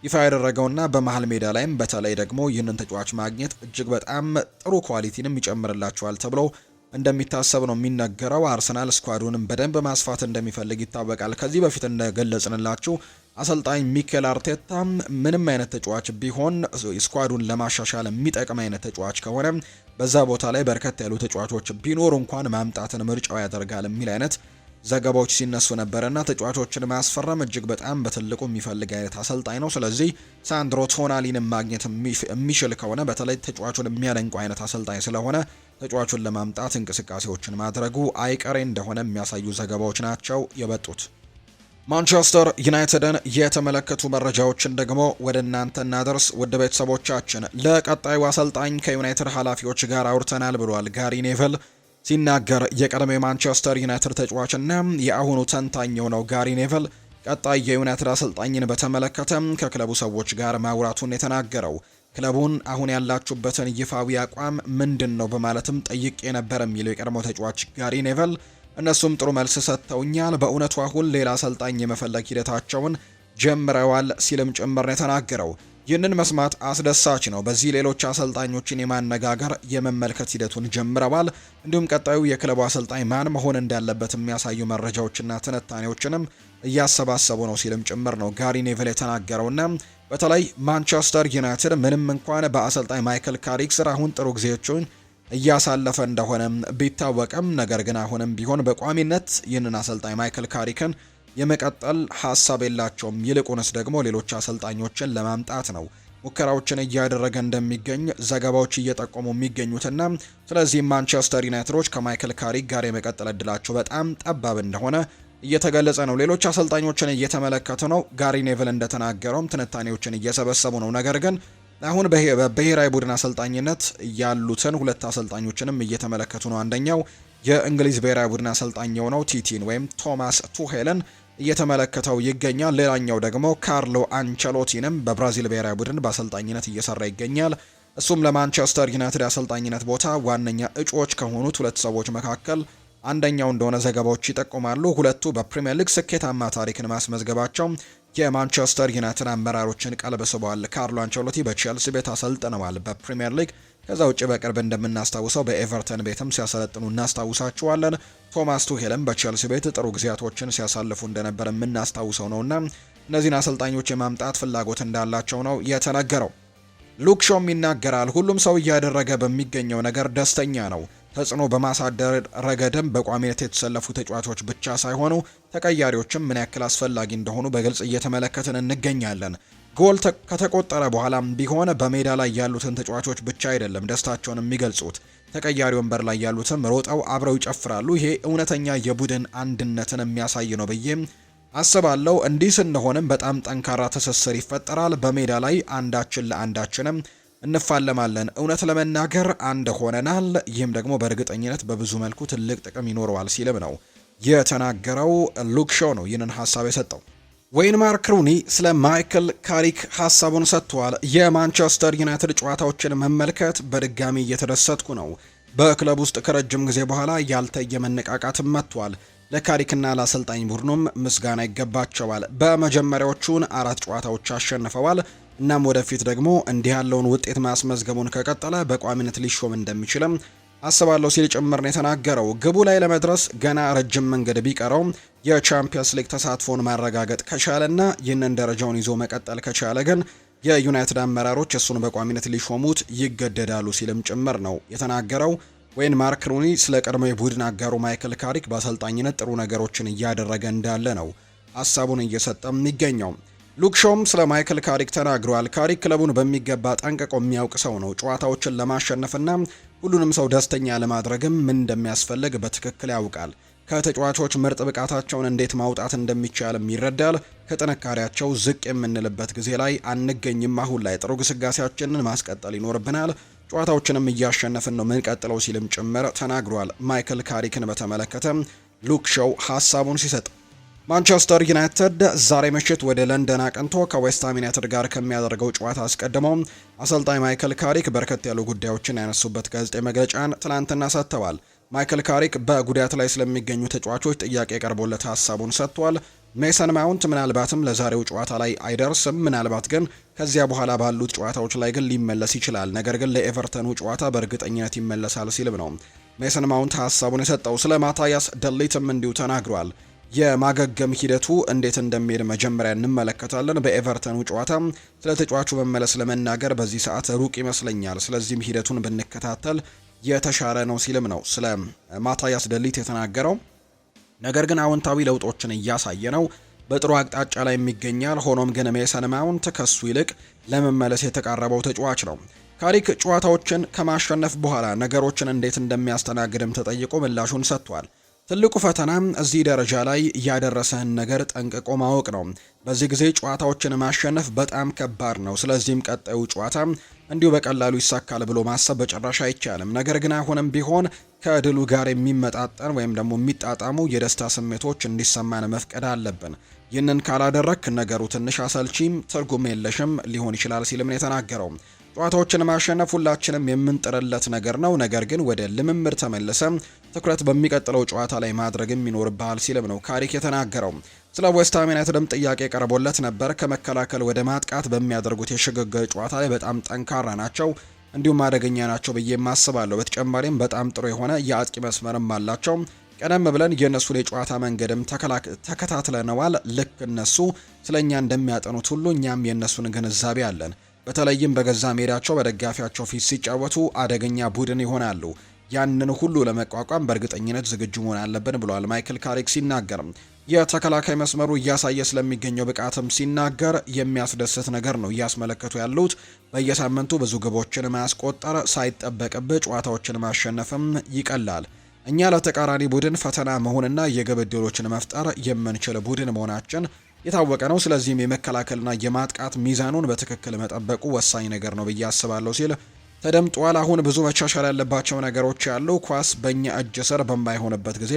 ይፋ ያደረገውና በመሃል ሜዳ ላይም በተለይ ደግሞ ይህንን ተጫዋች ማግኘት እጅግ በጣም ጥሩ ኳሊቲንም ይጨምርላቸዋል ተብሎ እንደሚታሰብ ነው የሚነገረው። አርሰናል ስኳዱንም በደንብ ማስፋት እንደሚፈልግ ይታወቃል። ከዚህ በፊት እንደገለጽንላችሁ አሰልጣኝ ሚኬል አርቴታ ምንም አይነት ተጫዋች ቢሆን ስኳዱን ለማሻሻል የሚጠቅም አይነት ተጫዋች ከሆነ በዛ ቦታ ላይ በርከት ያሉ ተጫዋቾች ቢኖሩ እንኳን ማምጣትን ምርጫው ያደርጋል የሚል አይነት ዘገባዎች ሲነሱ ነበርና ተጫዋቾችን ማስፈረም እጅግ በጣም በትልቁ የሚፈልግ አይነት አሰልጣኝ ነው። ስለዚህ ሳንድሮ ቶናሊን ማግኘት የሚችል ከሆነ በተለይ ተጫዋቹን የሚያደንቁ አይነት አሰልጣኝ ስለሆነ ተጫዋቹን ለማምጣት እንቅስቃሴዎችን ማድረጉ አይቀሬ እንደሆነ የሚያሳዩ ዘገባዎች ናቸው የወጡት። ማንቸስተር ዩናይትድን የተመለከቱ መረጃዎችን ደግሞ ወደ እናንተ እናደርስ። ውድ ቤተሰቦቻችን ለቀጣዩ አሰልጣኝ ከዩናይትድ ኃላፊዎች ጋር አውርተናል ብሏል ጋሪ ኔቨል ሲናገር። የቀድሞ የማንቸስተር ዩናይትድ ተጫዋችና የአሁኑ ተንታኝ የሆነው ጋሪ ኔቨል ቀጣይ የዩናይትድ አሰልጣኝን በተመለከተ ከክለቡ ሰዎች ጋር ማውራቱን የተናገረው። ክለቡን አሁን ያላችሁበትን ይፋዊ አቋም ምንድን ነው በማለትም ጠይቄ ነበር የሚለው የቀድሞ ተጫዋች ጋሪ ኔቨል እነሱም ጥሩ መልስ ሰጥተውኛል። በእውነቱ አሁን ሌላ አሰልጣኝ የመፈለግ ሂደታቸውን ጀምረዋል ሲልም ጭምር ነው የተናገረው። ይህንን መስማት አስደሳች ነው። በዚህ ሌሎች አሰልጣኞችን የማነጋገር የመመልከት ሂደቱን ጀምረዋል። እንዲሁም ቀጣዩ የክለቡ አሰልጣኝ ማን መሆን እንዳለበት የሚያሳዩ መረጃዎችና ትንታኔዎችንም እያሰባሰቡ ነው ሲልም ጭምር ነው ጋሪ ኔቭል የተናገረውና በተለይ ማንቸስተር ዩናይትድ ምንም እንኳን በአሰልጣኝ ማይክል ካሪክ ስር አሁን ጥሩ ጊዜዎችን እያሳለፈ እንደሆነ ቢታወቅም ነገር ግን አሁንም ቢሆን በቋሚነት ይህንን አሰልጣኝ ማይክል ካሪክን የመቀጠል ሀሳብ የላቸውም። ይልቁንስ ደግሞ ሌሎች አሰልጣኞችን ለማምጣት ነው ሙከራዎችን እያደረገ እንደሚገኝ ዘገባዎች እየጠቆሙ የሚገኙትና ስለዚህም ማንቸስተር ዩናይትዶች ከማይክል ካሪክ ጋር የመቀጠል እድላቸው በጣም ጠባብ እንደሆነ እየተገለጸ ነው። ሌሎች አሰልጣኞችን እየተመለከቱ ነው። ጋሪ ኔቭል እንደተናገረውም ትንታኔዎችን እየሰበሰቡ ነው። ነገር ግን አሁን በብሔራዊ ቡድን አሰልጣኝነት ያሉትን ሁለት አሰልጣኞችንም እየተመለከቱ ነው። አንደኛው የእንግሊዝ ብሔራዊ ቡድን አሰልጣኝ የሆነው ቲቲን ወይም ቶማስ ቱሄልን እየተመለከተው ይገኛል። ሌላኛው ደግሞ ካርሎ አንቸሎቲንም በብራዚል ብሔራዊ ቡድን በአሰልጣኝነት እየሰራ ይገኛል። እሱም ለማንቸስተር ዩናይትድ አሰልጣኝነት ቦታ ዋነኛ እጩዎች ከሆኑት ሁለት ሰዎች መካከል አንደኛው እንደሆነ ዘገባዎች ይጠቁማሉ። ሁለቱ በፕሪሚየር ሊግ ስኬታማ ታሪክን ማስመዝገባቸው የማንቸስተር ዩናይትድ አመራሮችን ቀልብ ስበዋል። ካርሎ አንቸሎቲ በቼልሲ ቤት አሰልጥነዋል በፕሪሚየር ሊግ። ከዛ ውጭ በቅርብ እንደምናስታውሰው በኤቨርተን ቤትም ሲያሰለጥኑ እናስታውሳቸዋለን። ቶማስ ቱሄልም በቼልሲ ቤት ጥሩ ጊዜያቶችን ሲያሳልፉ እንደነበር የምናስታውሰው ነውና እነዚህን አሰልጣኞች የማምጣት ፍላጎት እንዳላቸው ነው የተነገረው። ሉክ ሾም ይናገራል። ሁሉም ሰው እያደረገ በሚገኘው ነገር ደስተኛ ነው። ተጽዕኖ በማሳደር ረገድም በቋሚነት የተሰለፉ ተጫዋቾች ብቻ ሳይሆኑ ተቀያሪዎችም ምን ያክል አስፈላጊ እንደሆኑ በግልጽ እየተመለከትን እንገኛለን። ጎል ከተቆጠረ በኋላም ቢሆን በሜዳ ላይ ያሉትን ተጫዋቾች ብቻ አይደለም ደስታቸውን የሚገልጹት፣ ተቀያሪ ወንበር ላይ ያሉትም ሮጠው አብረው ይጨፍራሉ። ይሄ እውነተኛ የቡድን አንድነትን የሚያሳይ ነው ብዬ አስባለሁ። እንዲህ ስንሆንም በጣም ጠንካራ ትስስር ይፈጠራል። በሜዳ ላይ አንዳችን ለአንዳችንም እንፋለማለን። እውነት ለመናገር አንድ ሆነናል። ይህም ደግሞ በእርግጠኝነት በብዙ መልኩ ትልቅ ጥቅም ይኖረዋል ሲልም ነው የተናገረው። ሉክ ሾው ነው ይህንን ሀሳብ የሰጠው። ዌይን ማርክ ሩኒ ስለ ማይክል ካሪክ ሀሳቡን ሰጥቷል። የማንቸስተር ዩናይትድ ጨዋታዎችን መመልከት በድጋሚ እየተደሰትኩ ነው። በክለብ ውስጥ ከረጅም ጊዜ በኋላ ያልተየ መነቃቃትም መጥቷል። ለካሪክና ለአሰልጣኝ ቡድኑም ምስጋና ይገባቸዋል። በመጀመሪያዎቹን 4 ጨዋታዎች አሸንፈዋል። እናም ወደፊት ደግሞ እንዲህ ያለውን ውጤት ማስመዝገቡን ከቀጠለ በቋሚነት ሊሾም እንደሚችልም አስባለሁ ሲል ጭምር ነው የተናገረው። ግቡ ላይ ለመድረስ ገና ረጅም መንገድ ቢቀረውም የቻምፒየንስ ሊግ ተሳትፎን ማረጋገጥ ከቻለና ይህንን ደረጃውን ይዞ መቀጠል ከቻለ ግን የዩናይትድ አመራሮች እሱን በቋሚነት ሊሾሙት ይገደዳሉ ሲልም ጭምር ነው የተናገረው። ዌይን ማርክ ሩኒ ስለ ቀድሞ የቡድን አጋሩ ማይክል ካሪክ በአሰልጣኝነት ጥሩ ነገሮችን እያደረገ እንዳለ ነው ሀሳቡን እየሰጠ የሚገኘው። ሉክ ሾም ስለ ማይክል ካሪክ ተናግሯል። ካሪክ ክለቡን በሚገባ ጠንቅቆ የሚያውቅ ሰው ነው። ጨዋታዎችን ለማሸነፍና ሁሉንም ሰው ደስተኛ ለማድረግም ምን እንደሚያስፈልግ በትክክል ያውቃል። ከተጫዋቾች ምርጥ ብቃታቸውን እንዴት ማውጣት እንደሚቻልም ይረዳል። ከጥንካሬያቸው ዝቅ የምንልበት ጊዜ ላይ አንገኝም። አሁን ላይ ጥሩ ግስጋሴያችንን ማስቀጠል ይኖርብናል። ጨዋታዎችንም እያሸነፍን ነው ምንቀጥለው ሲልም ጭምር ተናግሯል። ማይክል ካሪክን በተመለከተ ሉክ ሾው ሀሳቡን ሲሰጥ ማንቸስተር ዩናይትድ ዛሬ ምሽት ወደ ለንደን አቅንቶ ከዌስትሃም ዩናይትድ ጋር ከሚያደርገው ጨዋታ አስቀድሞ አሰልጣኝ ማይክል ካሪክ በርከት ያሉ ጉዳዮችን ያነሱበት ጋዜጣዊ መግለጫን ትናንትና ሰጥተዋል። ማይክል ካሪክ በጉዳት ላይ ስለሚገኙ ተጫዋቾች ጥያቄ ቀርቦለት ሀሳቡን ሰጥቷል። ሜሰን ማውንት ምናልባትም ለዛሬው ጨዋታ ላይ አይደርስም፣ ምናልባት ግን ከዚያ በኋላ ባሉት ጨዋታዎች ላይ ግን ሊመለስ ይችላል። ነገር ግን ለኤቨርተኑ ጨዋታ በእርግጠኝነት ይመለሳል ሲልም ነው ሜሰን ማውንት ሀሳቡን የሰጠው። ስለ ማታያስ ደሊትም እንዲሁ ተናግሯል። የማገገም ሂደቱ እንዴት እንደሚሄድ መጀመሪያ እንመለከታለን። በኤቨርተኑ ጨዋታ ስለ ተጫዋቹ መመለስ ለመናገር በዚህ ሰዓት ሩቅ ይመስለኛል። ስለዚህም ሂደቱን ብንከታተል የተሻለ ነው ሲልም ነው ስለ ማታያስ ደሊት የተናገረው። ነገር ግን አዎንታዊ ለውጦችን እያሳየ ነው፣ በጥሩ አቅጣጫ ላይ የሚገኛል። ሆኖም ግን ሜሰን ማውንት ከሱ ይልቅ ለመመለስ የተቃረበው ተጫዋች ነው። ካሪክ ጨዋታዎችን ከማሸነፍ በኋላ ነገሮችን እንዴት እንደሚያስተናግድም ተጠይቆ ምላሹን ሰጥቷል። ትልቁ ፈተና እዚህ ደረጃ ላይ ያደረሰህን ነገር ጠንቅቆ ማወቅ ነው። በዚህ ጊዜ ጨዋታዎችን ማሸነፍ በጣም ከባድ ነው። ስለዚህም ቀጣዩ ጨዋታ እንዲሁ በቀላሉ ይሳካል ብሎ ማሰብ በጭራሽ አይቻልም። ነገር ግን አሁንም ቢሆን ከድሉ ጋር የሚመጣጠን ወይም ደግሞ የሚጣጣሙ የደስታ ስሜቶች እንዲሰማን መፍቀድ አለብን። ይህንን ካላደረክ ነገሩ ትንሽ አሰልቺም ትርጉም የለሽም ሊሆን ይችላል ሲልም ነው የተናገረው። ጨዋታዎችን ማሸነፍ ሁላችንም የምንጥርለት ነገር ነው፣ ነገር ግን ወደ ልምምድ ተመልሰን ትኩረት በሚቀጥለው ጨዋታ ላይ ማድረግም ይኖርብሃል ሲልም ነው ካሪክ የተናገረው። ስለ ዌስትሃም ዩናይትድም ጥያቄ ቀርቦለት ነበር። ከመከላከል ወደ ማጥቃት በሚያደርጉት የሽግግር ጨዋታ ላይ በጣም ጠንካራ ናቸው፣ እንዲሁም አደገኛ ናቸው ብዬ ማስባለሁ። በተጨማሪም በጣም ጥሩ የሆነ የአጥቂ መስመርም አላቸው። ቀደም ብለን የእነሱን የጨዋታ መንገድም ተከታትለነዋል። ልክ እነሱ ስለኛ እንደሚያጠኑት ሁሉ እኛም የእነሱን ግንዛቤ አለን። በተለይም በገዛ ሜዳቸው በደጋፊያቸው ፊት ሲጫወቱ አደገኛ ቡድን ይሆናሉ። ያንን ሁሉ ለመቋቋም በእርግጠኝነት ዝግጁ መሆን አለብን ብሏል ማይክል ካሪክ ሲናገር። የተከላካይ መስመሩ እያሳየ ስለሚገኘው ብቃትም ሲናገር የሚያስደስት ነገር ነው እያስመለከቱ ያሉት። በየሳምንቱ ብዙ ግቦችን ማስቆጠር ሳይጠበቅብህ ጨዋታዎችን ማሸነፍም ይቀላል። እኛ ለተቃራኒ ቡድን ፈተና መሆንና የግብ ዕድሎችን መፍጠር የምንችል ቡድን መሆናችን የታወቀ ነው። ስለዚህም የመከላከልና የማጥቃት ሚዛኑን በትክክል መጠበቁ ወሳኝ ነገር ነው ብዬ አስባለሁ ሲል ተደምጧል። አሁን ብዙ መሻሻል ያለባቸው ነገሮች ያሉ፣ ኳስ በእኛ እጅ ስር በማይሆንበት ጊዜ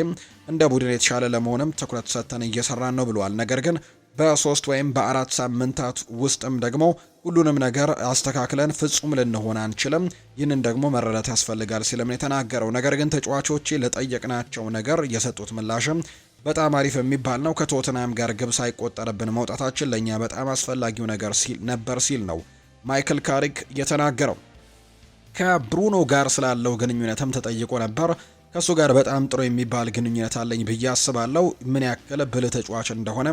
እንደ ቡድን የተሻለ ለመሆንም ትኩረት ሰጥተን እየሰራን ነው ብለዋል። ነገር ግን በ3 ወይም በ4 ሳምንታት ውስጥም ደግሞ ሁሉንም ነገር አስተካክለን ፍጹም ልንሆን አንችልም። ይህንን ደግሞ መረዳት ያስፈልጋል ሲልም ነው የተናገረው። ነገር ግን ተጫዋቾቼ ለጠየቅናቸው ነገር የሰጡት ምላሽም በጣም አሪፍ የሚባል ነው። ከቶትናም ጋር ግብ ሳይቆጠርብን መውጣታችን ለእኛ በጣም አስፈላጊው ነገር ነበር ሲል ነው ማይክል ካሪክ የተናገረው። ከብሩኖ ጋር ስላለው ግንኙነትም ተጠይቆ ነበር። ከእሱ ጋር በጣም ጥሩ የሚባል ግንኙነት አለኝ ብዬ አስባለሁ። ምን ያክል ብልህ ተጫዋች እንደሆነ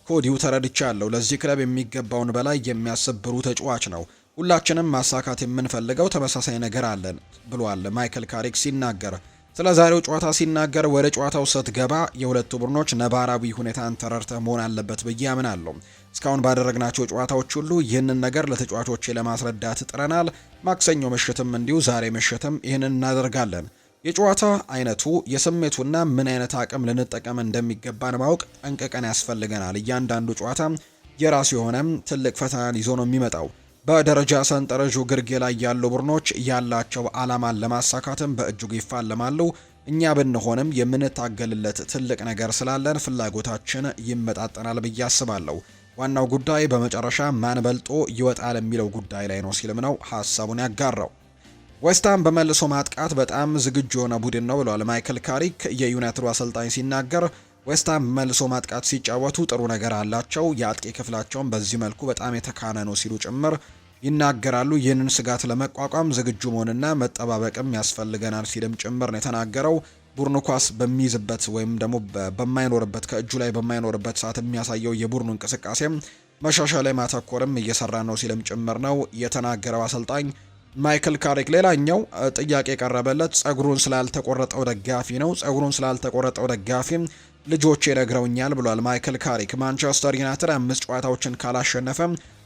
ኮዲው ተረድቻለሁ። ለዚህ ክለብ የሚገባውን በላይ የሚያስብ ብሩህ ተጫዋች ነው። ሁላችንም ማሳካት የምንፈልገው ተመሳሳይ ነገር አለን ብሏል ማይክል ካሪክ ሲናገር። ስለ ዛሬው ጨዋታ ሲናገር ወደ ጨዋታው ስትገባ የሁለቱ ቡድኖች ነባራዊ ሁኔታን ተረድተህ መሆን አለበት ብዬ አምናለሁ። እስካሁን ባደረግናቸው ጨዋታዎች ሁሉ ይህንን ነገር ለተጫዋቾቼ ለማስረዳት ጥረናል። ማክሰኞ ምሽትም እንዲሁ ዛሬ ምሽትም ይህንን እናደርጋለን። የጨዋታ አይነቱ የስሜቱና ምን አይነት አቅም ልንጠቀም እንደሚገባን ማወቅ ጠንቅቀን ያስፈልገናል። እያንዳንዱ ጨዋታ የራሱ የሆነ ትልቅ ፈተናን ይዞ ነው የሚመጣው። በደረጃ ሰንጠረዡ ግርጌ ላይ ያሉ ቡድኖች ያላቸው ዓላማን ለማሳካትም በእጅጉ ይፋለማሉ። እኛ ብንሆንም የምንታገልለት ትልቅ ነገር ስላለን ፍላጎታችን ይመጣጠናል ብዬ አስባለሁ። ዋናው ጉዳይ በመጨረሻ ማን በልጦ ይወጣል የሚለው ጉዳይ ላይ ነው ሲልም ነው ሀሳቡን ያጋራው። ዌስትሃም በመልሶ ማጥቃት በጣም ዝግጁ የሆነ ቡድን ነው ብሏል ማይክል ካሪክ። የዩናይትዱ አሰልጣኝ ሲናገር ዌስትሃም መልሶ ማጥቃት ሲጫወቱ ጥሩ ነገር አላቸው፣ የአጥቂ ክፍላቸውን በዚህ መልኩ በጣም የተካነ ነው ሲሉ ጭምር ይናገራሉ። ይህንን ስጋት ለመቋቋም ዝግጁ መሆንና መጠባበቅም ያስፈልገናል ሲልም ጭምር ነው የተናገረው። ቡድኑ ኳስ በሚይዝበት ወይም ደግሞ በማይኖርበት ከእጁ ላይ በማይኖርበት ሰዓት የሚያሳየው የቡድኑ እንቅስቃሴ መሻሻል ላይ ማተኮርም እየሰራ ነው ሲልም ጭምር ነው የተናገረው አሰልጣኝ ማይክል ካሪክ። ሌላኛው ጥያቄ የቀረበለት ጸጉሩን ስላልተቆረጠው ደጋፊ ነው። ጸጉሩን ስላልተቆረጠው ደጋፊ ልጆቼ ነግረውኛል ብሏል ማይክል ካሪክ። ማንቸስተር ዩናይትድ 5 ጨዋታዎችን ካላሸነፈ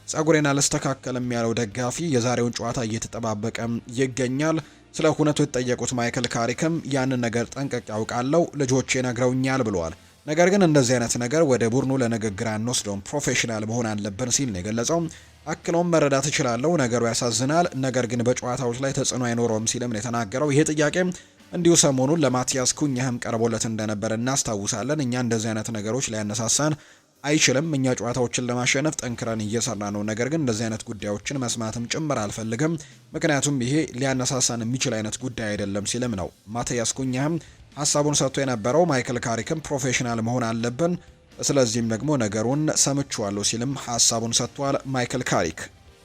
ጸጉሬን አልስተካከልም ያለው ደጋፊ የዛሬውን ጨዋታ እየተጠባበቀ ይገኛል። ስለ ሁነቱ የተጠየቁት ማይክል ካሪክም ያንን ነገር ጠንቀቅ ያውቃለው፣ ልጆቼ ነግረውኛል ብለዋል። ነገር ግን እንደዚህ አይነት ነገር ወደ ቡድኑ ለንግግር አንወስደውም፣ ፕሮፌሽናል መሆን አለብን ሲል ነው የገለጸው። አክሎም መረዳት እችላለሁ፣ ነገሩ ያሳዝናል፣ ነገር ግን በጨዋታዎች ላይ ተጽዕኖ አይኖረውም ሲልም ነው የተናገረው። ይሄ ጥያቄ እንዲሁ ሰሞኑን ለማቲያስ ኩኛህም ቀርቦለት እንደነበር እናስታውሳለን። እኛ እንደዚህ አይነት ነገሮች ሊያነሳሳን አይችልም። እኛ ጨዋታዎችን ለማሸነፍ ጠንክረን እየሰራ ነው። ነገር ግን እንደዚህ አይነት ጉዳዮችን መስማትም ጭምር አልፈልግም፣ ምክንያቱም ይሄ ሊያነሳሳን የሚችል አይነት ጉዳይ አይደለም ሲልም ነው ማቲያስ ኩኛህም ሀሳቡን ሰጥቶ የነበረው። ማይክል ካሪክም ፕሮፌሽናል መሆን አለብን፣ ስለዚህም ደግሞ ነገሩን ሰምቼዋለሁ ሲልም ሀሳቡን ሰጥቷል ማይክል ካሪክ።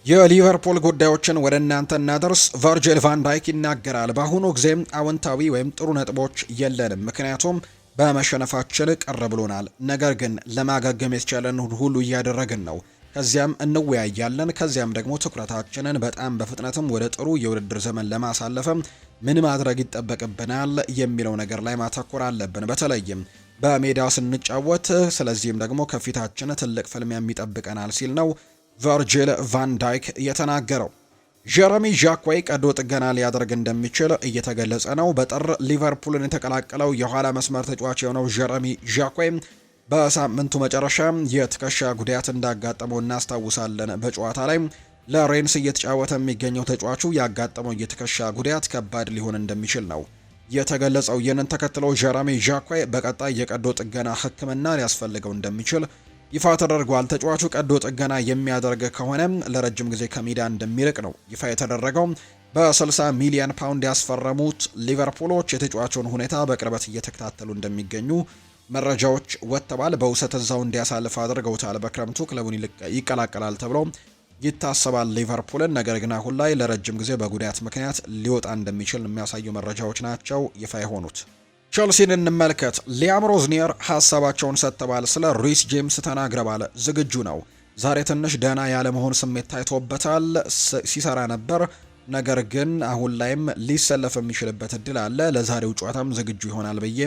የሊቨርፑል ጉዳዮችን ወደ እናንተ እናደርስ። ቨርጂል ቫን ዳይክ ይናገራል። በአሁኑ ጊዜም አዎንታዊ ወይም ጥሩ ነጥቦች የለንም፣ ምክንያቱም በመሸነፋችን ቅር ብሎናል። ነገር ግን ለማገገም የተቻለን ሁሉ እያደረግን ነው። ከዚያም እንወያያለን። ከዚያም ደግሞ ትኩረታችንን በጣም በፍጥነትም ወደ ጥሩ የውድድር ዘመን ለማሳለፍም ምን ማድረግ ይጠበቅብናል የሚለው ነገር ላይ ማተኮር አለብን፣ በተለይም በሜዳው ስንጫወት። ስለዚህም ደግሞ ከፊታችን ትልቅ ፍልሚያም ይጠብቀናል ሲል ነው ቨርጂል ቫን ዳይክ የተናገረው። ጀረሚ ዣክዌ ቀዶ ጥገና ሊያደርግ እንደሚችል እየተገለጸ ነው። በጥር ሊቨርፑልን የተቀላቀለው የኋላ መስመር ተጫዋች የሆነው ጀረሚ ዣክዌ በሳምንቱ መጨረሻ የትከሻ ጉዳት እንዳጋጠመው እናስታውሳለን። በጨዋታ ላይ ለሬንስ እየተጫወተ የሚገኘው ተጫዋቹ ያጋጠመው የትከሻ ጉዳት ከባድ ሊሆን እንደሚችል ነው የተገለጸው። ይህንን ተከትለው ጀረሚ ዣክዌ በቀጣይ የቀዶ ጥገና ሕክምና ሊያስፈልገው እንደሚችል ይፋ ተደርጓል። ተጫዋቹ ቀዶ ጥገና የሚያደርግ ከሆነ ለረጅም ጊዜ ከሜዳ እንደሚርቅ ነው ይፋ የተደረገው። በ60 ሚሊዮን ፓውንድ ያስፈረሙት ሊቨርፑሎች የተጫዋቹን ሁኔታ በቅርበት እየተከታተሉ እንደሚገኙ መረጃዎች ወጥተዋል። በውሰት እዛው እንዲያሳልፍ አድርገውታል። በክረምቱ ክለቡን ይቀላቀላል ተብሎ ይታሰባል ሊቨርፑልን። ነገር ግን አሁን ላይ ለረጅም ጊዜ በጉዳት ምክንያት ሊወጣ እንደሚችል የሚያሳዩ መረጃዎች ናቸው ይፋ የሆኑት። ቸልሲን እንመልከት። ሊያም ሮዝኒየር ሀሳባቸውን ሰጥተዋል። ስለ ሪስ ጄምስ ተናግረዋል። ዝግጁ ነው። ዛሬ ትንሽ ደህና ያለመሆን ስሜት ታይቶበታል። ሲሰራ ነበር፣ ነገር ግን አሁን ላይም ሊሰለፍ የሚችልበት እድል አለ። ለዛሬው ጨዋታም ዝግጁ ይሆናል ብዬ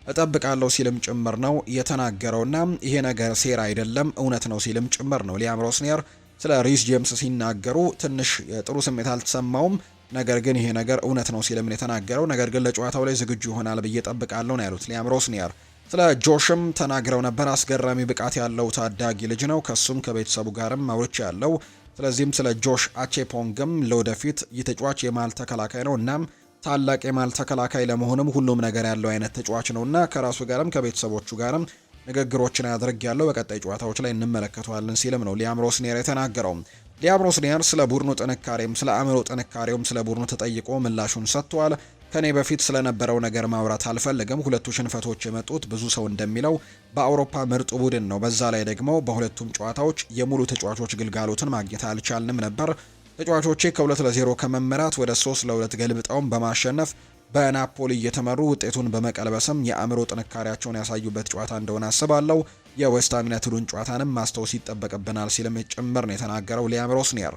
እጠብቃለሁ ሲልም ጭምር ነው የተናገረውና ይሄ ነገር ሴራ አይደለም እውነት ነው ሲልም ጭምር ነው ሊያም ሮዝኒየር ስለ ሪስ ጄምስ ሲናገሩ ትንሽ ጥሩ ስሜት አልተሰማውም፣ ነገር ግን ይሄ ነገር እውነት ነው ሲልም ነው የተናገረው። ነገር ግን ለጨዋታው ላይ ዝግጁ ይሆናል ብዬ እጠብቃለሁ ነው ያሉት ሊያም ሮዝኒየር። ስለ ጆሽም ተናግረው ነበር። አስገራሚ ብቃት ያለው ታዳጊ ልጅ ነው፣ ከሱም ከቤተሰቡ ጋርም አውርቼ ያለው። ስለዚህም ስለ ጆሽ አቼፖንግም ለወደፊት የተጫዋች የማል ተከላካይ ነው፣ እናም ታላቅ የማል ተከላካይ ለመሆንም ሁሉም ነገር ያለው አይነት ተጫዋች ነውና ከራሱ ጋርም ከቤተሰቦቹ ጋርም ንግግሮችን ያደርግ ያለው በቀጣይ ጨዋታዎች ላይ እንመለከተዋለን ሲልም ነው ሊያም ሮዝኒየር የተናገረው። ሊያም ሮዝኒየር ስለ ቡድኑ ጥንካሬም ስለ አእምሮ ጥንካሬውም ስለ ቡድኑ ተጠይቆ ምላሹን ሰጥቷል። ከኔ በፊት ስለነበረው ነገር ማውራት አልፈልግም። ሁለቱ ሽንፈቶች የመጡት ብዙ ሰው እንደሚለው በአውሮፓ ምርጡ ቡድን ነው። በዛ ላይ ደግሞ በሁለቱም ጨዋታዎች የሙሉ ተጫዋቾች ግልጋሎትን ማግኘት አልቻልንም ነበር። ተጫዋቾቼ ከ2-0 ከመመራት ወደ 3-2 ገልብጠውም በማሸነፍ በናፖሊ እየተመሩ ውጤቱን በመቀልበስም የአእምሮ ጥንካሬያቸውን ያሳዩበት ጨዋታ እንደሆነ አስባለሁ። የዌስትሃም ዩናይትዱን ጨዋታንም ማስታወስ ይጠበቅብናል ሲልም ጭምር ነው የተናገረው ሊያም ሮዝኒየር።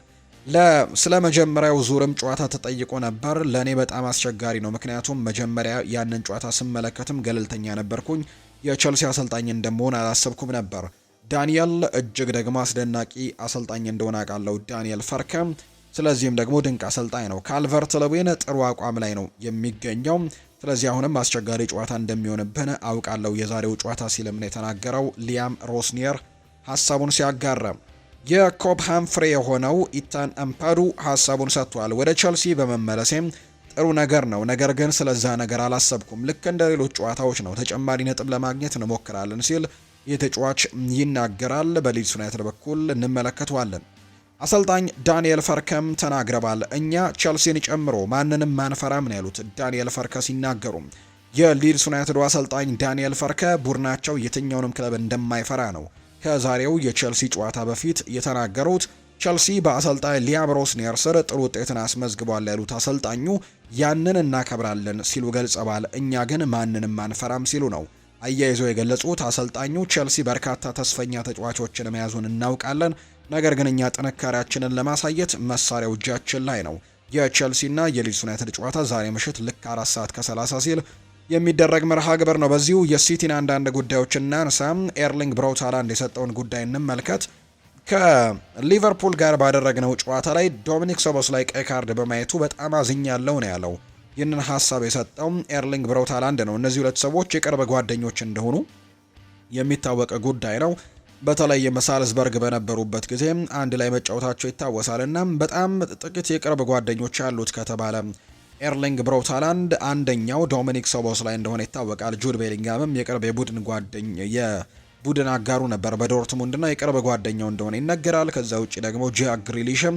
ስለ መጀመሪያው ዙርም ጨዋታ ተጠይቆ ነበር። ለእኔ በጣም አስቸጋሪ ነው፣ ምክንያቱም መጀመሪያ ያንን ጨዋታ ስመለከትም ገለልተኛ ነበርኩኝ። የቸልሲ አሰልጣኝ እንደመሆን አላሰብኩም ነበር። ዳንኤል እጅግ ደግሞ አስደናቂ አሰልጣኝ እንደሆነ አውቃለሁ፣ ዳንኤል ፈርከም። ስለዚህም ደግሞ ድንቅ አሰልጣኝ ነው። ካልቨርት ለዌን ጥሩ አቋም ላይ ነው የሚገኘው። ስለዚህ አሁንም አስቸጋሪ ጨዋታ እንደሚሆንብን አውቃለሁ የዛሬው ጨዋታ ሲልም ነው የተናገረው ሊያም ሮዝኒየር ሀሳቡን ሲያጋራ። የኮብሃም ፍሬ የሆነው ኢታን አምፓዱ ሀሳቡን ሰጥቷል። ወደ ቸልሲ በመመለሴም ጥሩ ነገር ነው፣ ነገር ግን ስለዛ ነገር አላሰብኩም። ልክ እንደ ሌሎች ጨዋታዎች ነው፣ ተጨማሪ ነጥብ ለማግኘት እንሞክራለን ሲል የተጫዋች ይናገራል። በሊድስ ዩናይትድ በኩል እንመለከተዋለን። አሰልጣኝ ዳንኤል ፈርከም ተናግረዋል። እኛ ቸልሲን ጨምሮ ማንንም ማንፈራም ነው ያሉት ዳንኤል ፈርከ ሲናገሩ። የሊድስ ዩናይትድ አሰልጣኝ ዳንኤል ፈርከ ቡድናቸው የትኛውንም ክለብ እንደማይፈራ ነው ከዛሬው የቸልሲ ጨዋታ በፊት የተናገሩት። ቸልሲ በአሰልጣኝ ሊያም ሮዝኒየር ስር ጥሩ ውጤትን አስመዝግቧል ያሉት አሰልጣኙ ያንን እናከብራለን ሲሉ ገልጸዋል። እኛ ግን ማንንም አንፈራም ሲሉ ነው አያይዘው የገለጹት። አሰልጣኙ ቸልሲ በርካታ ተስፈኛ ተጫዋቾችን መያዙን እናውቃለን፣ ነገር ግን እኛ ጥንካሬያችንን ለማሳየት መሳሪያው እጃችን ላይ ነው። የቸልሲና የሊድስ ዩናይትድ ጨዋታ ዛሬ ምሽት ልክ 4:30 ሲል የሚደረግ መርሃ ግብር ነው። በዚሁ የሲቲን አንዳንድ ጉዳዮች እናንሳ። ኤርሊንግ ብራውት ሃላንድ የሰጠውን ጉዳይ እንመልከት። ከሊቨርፑል ጋር ባደረግነው ጨዋታ ላይ ዶሚኒክ ሶቦስላይ ቀይ ካርድ በማየቱ በጣም አዝኛለሁ ነው ያለው። ይህንን ሀሳብ የሰጠው ኤርሊንግ ብራውት ሃላንድ ነው። እነዚህ ሁለት ሰዎች የቅርብ ጓደኞች እንደሆኑ የሚታወቅ ጉዳይ ነው። በተለይ ሳልዝበርግ በነበሩበት ጊዜ አንድ ላይ መጫወታቸው ይታወሳል እና በጣም ጥቂት የቅርብ ጓደኞች ያሉት ከተባለ ኤርሊንግ ብራውት ሃላንድ አንደኛው ዶሚኒክ ሶቦስላይ እንደሆነ ይታወቃል። ጁድ ቤሊንጋምም የቅርብ የቡድን አጋሩ ነበር በዶርትሙንድና የቅርብ ጓደኛው እንደሆነ ይነገራል። ከዛ ውጪ ደግሞ ጃክ ግሪሊሽም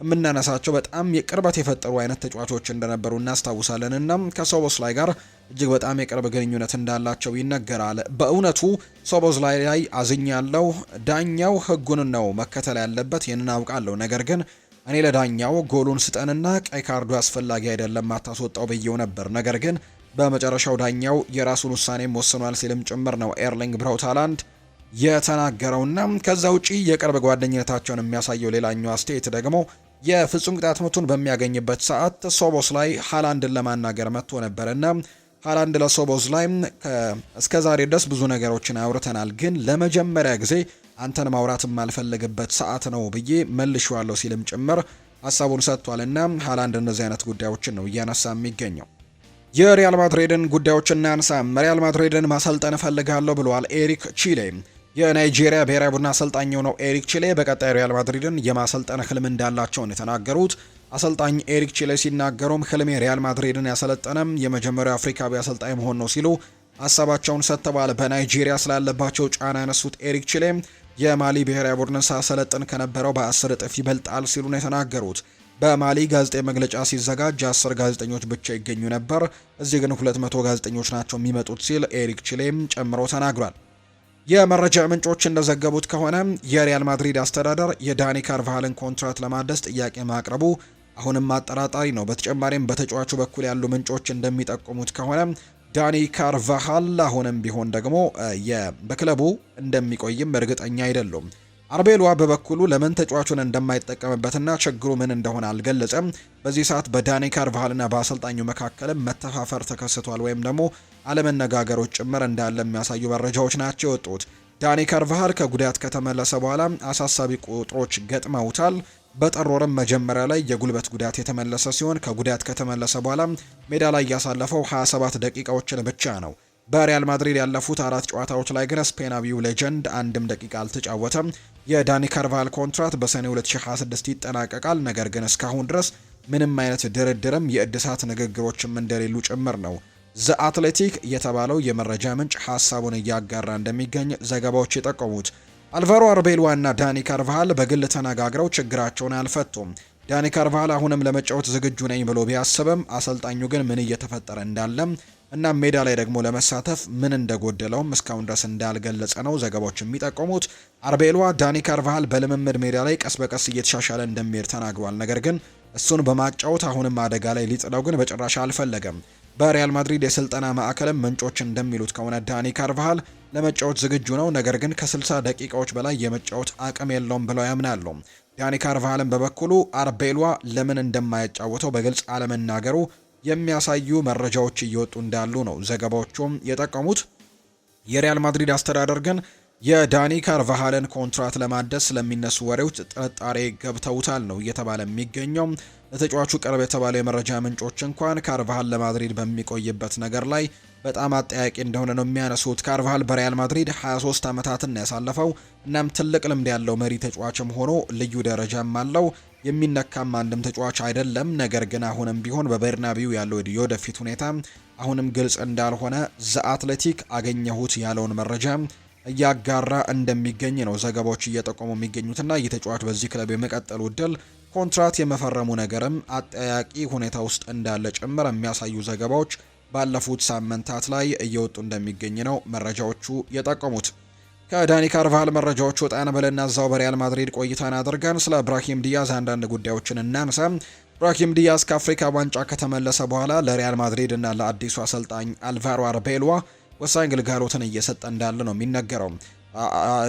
የምናነሳቸው በጣም የቅርበት የፈጠሩ አይነት ተጫዋቾች እንደነበሩ እናስታውሳለን እና ከሶቦስላይ ጋር እጅግ በጣም የቅርብ ግንኙነት እንዳላቸው ይነገራል። በእውነቱ ሶቦስላይ ላይ አዝኛለሁ። ዳኛው ሕጉን ነው መከተል ያለበት፣ ይህንን አውቃለሁ። ነገር ግን እኔ ለዳኛው ጎሉን ስጠንና ቀይ ካርዱ አስፈላጊ አይደለም አታስወጣው ብዬው ነበር። ነገር ግን በመጨረሻው ዳኛው የራሱን ውሳኔም ወስኗል ሲልም ጭምር ነው ኤርሊንግ ብራውት ሃላንድ የተናገረውና ከዛ ውጪ የቅርብ ጓደኝነታቸውን የሚያሳየው ሌላኛው አስተያየት ደግሞ የፍጹም ቅጣት ምቱን በሚያገኝበት ሰዓት ሶቦስላይ ሃላንድን ለማናገር መጥቶ ነበርና ሃላንድ ለሶቦስላይ እስከ ዛሬ ድረስ ብዙ ነገሮችን አውርተናል፣ ግን ለመጀመሪያ ጊዜ አንተን ማውራት የማልፈልግበት ሰዓት ነው ብዬ መልሼዋለሁ ሲልም ጭምር ሀሳቡን ሰጥቷልና ሃላንድ እነዚህ አይነት ጉዳዮችን ነው እያነሳ የሚገኘው። የሪያል ማድሪድን ጉዳዮች እናንሳ። ሪያል ማድሪድን ማሰልጠን እፈልጋለሁ ብለዋል ኤሪክ ቺሌ። የናይጄሪያ ብሔራዊ ቡድን አሰልጣኝ የሆነው ኤሪክ ቺሌ በቀጣይ ሪያል ማድሪድን የማሰልጠን ህልም እንዳላቸው ነው የተናገሩት። አሰልጣኝ ኤሪክ ቺሌ ሲናገሩም ህልሜ ሪያል ማድሪድን ያሰለጠነም የመጀመሪያው አፍሪካዊ አሰልጣኝ መሆን ነው ሲሉ ሀሳባቸውን ሰጥተዋል። በናይጄሪያ ስላለባቸው ጫና ያነሱት ኤሪክ ቺሌ የማሊ ብሔራዊ ቡድን ሳሰለጥን ከነበረው በ10 እጥፍ ይበልጣል ሲሉ ነው የተናገሩት። በማሊ ጋዜጣዊ መግለጫ ሲዘጋጅ 10 ጋዜጠኞች ብቻ ይገኙ ነበር፣ እዚህ ግን 200 ጋዜጠኞች ናቸው የሚመጡት ሲል ኤሪክ ቺሌም ጨምሮ ተናግሯል። የመረጃ ምንጮች እንደዘገቡት ከሆነ የሪያል ማድሪድ አስተዳደር የዳኒ ካርቫሃልን ኮንትራት ለማደስ ጥያቄ ማቅረቡ አሁንም አጠራጣሪ ነው። በተጨማሪም በተጫዋቹ በኩል ያሉ ምንጮች እንደሚጠቁሙት ከሆነ ዳኒ ካርቫሃል አሁንም ቢሆን ደግሞ በክለቡ እንደሚቆይም እርግጠኛ አይደሉም። አርቤሏ በበኩሉ ለምን ተጫዋቹን እንደማይጠቀምበትና ችግሩ ምን እንደሆነ አልገለጸም። በዚህ ሰዓት በዳኒ ካርቫሃልና በአሰልጣኙ መካከልም መተፋፈር ተከስቷል ወይም ደግሞ አለመነጋገሮች ጭምር እንዳለ የሚያሳዩ መረጃዎች ናቸው የወጡት። ዳኒ ካርቫሃል ከጉዳት ከተመለሰ በኋላ አሳሳቢ ቁጥሮች ገጥመውታል። በጥር ወርም መጀመሪያ ላይ የጉልበት ጉዳት የተመለሰ ሲሆን ከጉዳት ከተመለሰ በኋላ ሜዳ ላይ ያሳለፈው 27 ደቂቃዎችን ብቻ ነው። በሪያል ማድሪድ ያለፉት 4 ጨዋታዎች ላይ ግን ስፔናዊው ሌጀንድ አንድም ደቂቃ አልተጫወተም። የዳኒ ካርቫሃል ኮንትራት በሰኔ 2026 ይጠናቀቃል። ነገር ግን እስካሁን ድረስ ምንም አይነት ድርድርም የእድሳት ንግግሮችም እንደሌሉ ጭምር ነው ዘ አትሌቲክ የተባለው የመረጃ ምንጭ ሀሳቡን እያጋራ እንደሚገኝ ዘገባዎች የጠቆሙት። አልቫሮ አርቤሏ እና ዳኒ ካርቫሃል በግል ተነጋግረው ችግራቸውን አልፈቱም። ዳኒ ካርቫሃል አሁንም ለመጫወት ዝግጁ ነኝ ብሎ ቢያስብም አሰልጣኙ ግን ምን እየተፈጠረ እንዳለም እና ሜዳ ላይ ደግሞ ለመሳተፍ ምን እንደጎደለውም እስካሁን ድረስ እንዳልገለጸ ነው ዘገባዎች የሚጠቁሙት። አርቤሏ ዳኒ ካርቫሃል በልምምድ ሜዳ ላይ ቀስ በቀስ እየተሻሻለ እንደሚሄድ ተናግሯል። ነገር ግን እሱን በማጫወት አሁንም አደጋ ላይ ሊጥለው ግን በጭራሽ አልፈለገም። በሪያል ማድሪድ የስልጠና ማዕከልም ምንጮች እንደሚሉት ከሆነ ዳኒ ካርቫሃል ለመጫወት ዝግጁ ነው፣ ነገር ግን ከ60 ደቂቃዎች በላይ የመጫወት አቅም የለውም ብለው ያምናሉ። ዳኒ ካርቫሃልን በበኩሉ አርቤሏ ለምን እንደማያጫወተው በግልጽ አለመናገሩ የሚያሳዩ መረጃዎች እየወጡ እንዳሉ ነው ዘገባዎቹም የጠቀሙት። የሪያል ማድሪድ አስተዳደር ግን የዳኒ ካርቫሃልን ኮንትራት ለማደስ ስለሚነሱ ወሬዎች ጥርጣሬ ገብተውታል ነው እየተባለ የሚገኘው። ለተጫዋቹ ቅርብ የተባለው የመረጃ ምንጮች እንኳን ካርቫሃል ለማድሪድ በሚቆይበት ነገር ላይ በጣም አጠያቂ እንደሆነ ነው የሚያነሱት። ካርቫሃል በሪያል ማድሪድ 23 ዓመታትን ያሳለፈው እናም ትልቅ ልምድ ያለው መሪ ተጫዋችም ሆኖ ልዩ ደረጃም አለው። የሚነካም አንድም ተጫዋች አይደለም። ነገር ግን አሁንም ቢሆን በበርናቢው ያለው የወደፊት ሁኔታ አሁንም ግልጽ እንዳልሆነ ዘ አትሌቲክ አገኘሁት ያለውን መረጃ እያጋራ እንደሚገኝ ነው ዘገባዎች እየጠቆሙ የሚገኙትና ይህ ተጫዋች በዚህ ክለብ የመቀጠሉ እድል ኮንትራት የመፈረሙ ነገርም አጠያቂ ሁኔታ ውስጥ እንዳለ ጭምር የሚያሳዩ ዘገባዎች ባለፉት ሳምንታት ላይ እየወጡ እንደሚገኝ ነው መረጃዎቹ የጠቆሙት። ከዳኒ ካርቫሃል መረጃዎች ወጣን ብለና እዛው በሪያል ማድሪድ ቆይታን አድርገን ስለ ብራሂም ዲያዝ አንዳንድ ጉዳዮችን እናንሳ። ብራሂም ዲያዝ ከአፍሪካ ዋንጫ ከተመለሰ በኋላ ለሪያል ማድሪድ እና ለአዲሱ አሰልጣኝ አልቫሮ አርቤሏ ወሳኝ ግልጋሎትን እየሰጠ እንዳለ ነው የሚነገረው።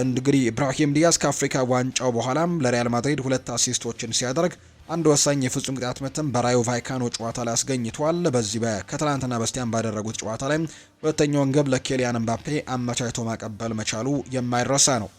እንግዲህ ብራሂም ዲያዝ ከአፍሪካ ዋንጫው በኋላም ለሪያል ማድሪድ 2 አሲስቶችን ሲያደርግ አንድ ወሳኝ የፍጹም ቅጣት ምትም በራዮ ቫይካኖ ጨዋታ ላይ አስገኝቷል። በዚህ ከትላንትና በስቲያን ባደረጉት ጨዋታ ላይ ሁለተኛውን ግብ ለኬሊያን ምባፔ አመቻችቶ ማቀበል መቻሉ የማይረሳ ነው።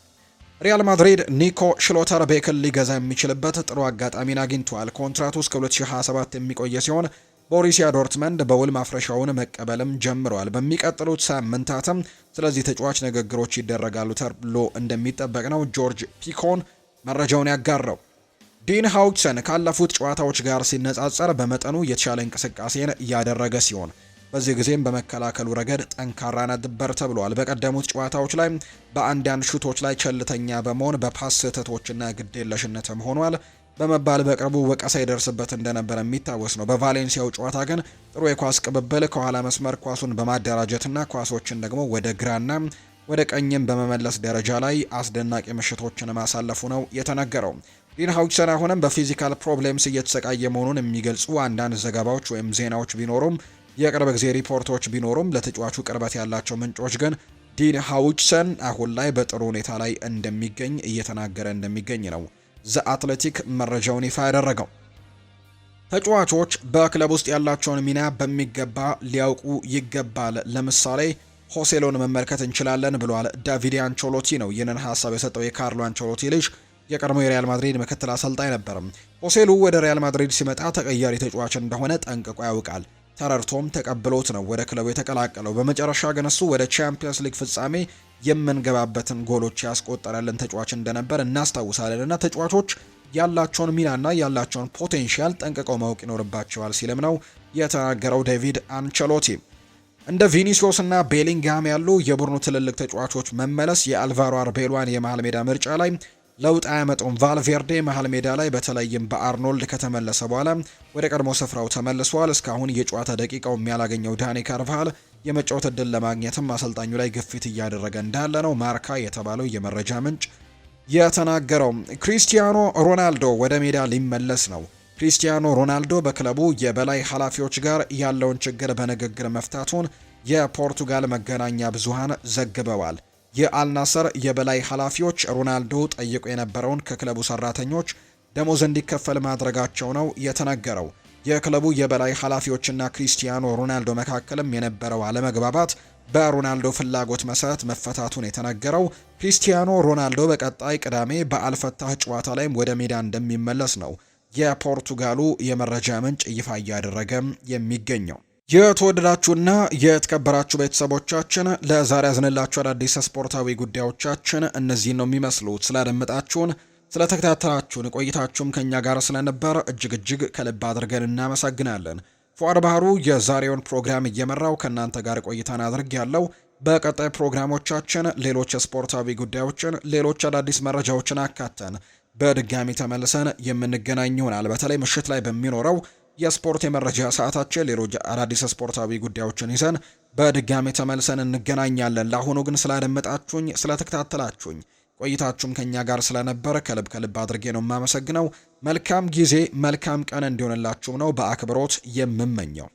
ሪያል ማድሪድ ኒኮ ሽሎተር ቤክን ሊገዛ የሚችልበት ጥሩ አጋጣሚን አግኝቷል። ኮንትራቱ እስከ 2027 የሚቆየ ሲሆን ቦሩሲያ ዶርትመንድ በውል ማፍረሻውን መቀበልም ጀምረዋል። በሚቀጥሉት ሳምንታትም ስለዚህ ተጫዋች ንግግሮች ይደረጋሉ ተብሎ እንደሚጠበቅ ነው ጆርጅ ፒኮን መረጃውን ያጋራው። ዲን ሃውችሰን ካለፉት ጨዋታዎች ጋር ሲነጻጸር በመጠኑ የተሻለ እንቅስቃሴን እያደረገ ሲሆን በዚህ ጊዜም በመከላከሉ ረገድ ጠንካራ ነበር ተብሏል። በቀደሙት ጨዋታዎች ላይ በአንዳንድ ሹቶች ላይ ቸልተኛ በመሆን በፓስ ስህተቶችና ግዴለሽነትም ሆኗል በመባል በቅርቡ ወቀሳ ይደርስበት እንደነበረ የሚታወስ ነው። በቫሌንሲያው ጨዋታ ግን ጥሩ የኳስ ቅብብል ከኋላ መስመር ኳሱን በማደራጀትና ኳሶችን ደግሞ ወደ ግራና ወደ ቀኝም በመመለስ ደረጃ ላይ አስደናቂ ምሽቶችን ማሳለፉ ነው የተነገረው። ዲን ሃውችሰን አሁንም በፊዚካል ፕሮብሌምስ እየተሰቃየ መሆኑን የሚገልጹ አንዳንድ ዘገባዎች ወይም ዜናዎች ቢኖሩም የቅርብ ጊዜ ሪፖርቶች ቢኖሩም ለተጫዋቹ ቅርበት ያላቸው ምንጮች ግን ዲን ሃውችሰን አሁን ላይ በጥሩ ሁኔታ ላይ እንደሚገኝ እየተናገረ እንደሚገኝ ነው ዘ አትሌቲክ መረጃውን ይፋ ያደረገው። ተጫዋቾች በክለብ ውስጥ ያላቸውን ሚና በሚገባ ሊያውቁ ይገባል። ለምሳሌ ሆሴሎን መመልከት እንችላለን ብሏል ዳቪድ አንቸሎቲ ነው ይህንን ሀሳብ የሰጠው። የካርሎ አንቸሎቲ ልጅ የቀድሞ የሪያል ማድሪድ ምክትል አሰልጣኝ ነበር። ሆሴሉ ወደ ሪያል ማድሪድ ሲመጣ ተቀያሪ ተጫዋች እንደሆነ ጠንቅቆ ያውቃል። ተረድቶም ተቀብሎት ነው ወደ ክለቡ የተቀላቀለው። በመጨረሻ ግን እሱ ወደ ቻምፒየንስ ሊግ ፍጻሜ የምንገባበትን ጎሎች ያስቆጠረልን ተጫዋች እንደነበር እናስታውሳለን እና ተጫዋቾች ያላቸውን ሚናና ያላቸውን ፖቴንሻል ጠንቅቀው ማወቅ ይኖርባቸዋል ሲልም ነው የተናገረው ዴቪድ አንቸሎቲ። እንደ ቪኒሲዮስ እና ቤሊንግሃም ያሉ የቡድኑ ትልልቅ ተጫዋቾች መመለስ የአልቫሮ አርቤሎን የመሃል ሜዳ ምርጫ ላይ ለውጥ አያመጡም። ቫልቬርዴ መሃል ሜዳ ላይ በተለይም በአርኖልድ ከተመለሰ በኋላ ወደ ቀድሞ ስፍራው ተመልሷል። እስካሁን የጨዋታ ደቂቃው የሚያላገኘው ዳኒ ካርቫሃል የመጫወት እድል ለማግኘትም አሰልጣኙ ላይ ግፊት እያደረገ እንዳለ ነው ማርካ የተባለው የመረጃ ምንጭ የተናገረው። ክሪስቲያኖ ሮናልዶ ወደ ሜዳ ሊመለስ ነው። ክሪስቲያኖ ሮናልዶ በክለቡ የበላይ ኃላፊዎች ጋር ያለውን ችግር በንግግር መፍታቱን የፖርቱጋል መገናኛ ብዙሃን ዘግበዋል። የአልናሰር የበላይ ኃላፊዎች ሮናልዶ ጠይቆ የነበረውን ከክለቡ ሰራተኞች ደሞዝ እንዲከፈል ማድረጋቸው ነው የተነገረው። የክለቡ የበላይ ኃላፊዎችና ክሪስቲያኖ ሮናልዶ መካከልም የነበረው አለመግባባት በሮናልዶ ፍላጎት መሰረት መፈታቱን የተነገረው። ክሪስቲያኖ ሮናልዶ በቀጣይ ቅዳሜ በአልፈታህ ጨዋታ ላይም ወደ ሜዳ እንደሚመለስ ነው የፖርቱጋሉ የመረጃ ምንጭ ይፋ እያደረገ የሚገኘው። የተወደዳችሁና የተከበራችሁ ቤተሰቦቻችን ለዛሬ ያዝንላችሁ አዳዲስ ስፖርታዊ ጉዳዮቻችን እነዚህን ነው የሚመስሉት። ስላደመጣችሁን፣ ስለተከታተላችሁን ቆይታችሁም ከኛ ጋር ስለነበር እጅግ ከልብ አድርገን እናመሰግናለን። ፉአድ ባህሩ የዛሬውን ፕሮግራም እየመራው ከእናንተ ጋር ቆይታን አድርግ ያለው። በቀጣይ ፕሮግራሞቻችን ሌሎች ስፖርታዊ ጉዳዮችን፣ ሌሎች አዳዲስ መረጃዎችን አካተን በድጋሚ ተመልሰን የምንገናኝ ይሆናል። በተለይ ምሽት ላይ በሚኖረው የስፖርት የመረጃ ሰዓታችን ሌሎች አዳዲስ ስፖርታዊ ጉዳዮችን ይዘን በድጋሚ ተመልሰን እንገናኛለን። ለአሁኑ ግን ስላደመጣችሁኝ፣ ስለተከታተላችሁኝ ቆይታችሁም ከኛ ጋር ስለነበር ከልብ አድርጌ ነው የማመሰግነው። መልካም ጊዜ፣ መልካም ቀን እንዲሆንላችሁ ነው በአክብሮት የምመኘው።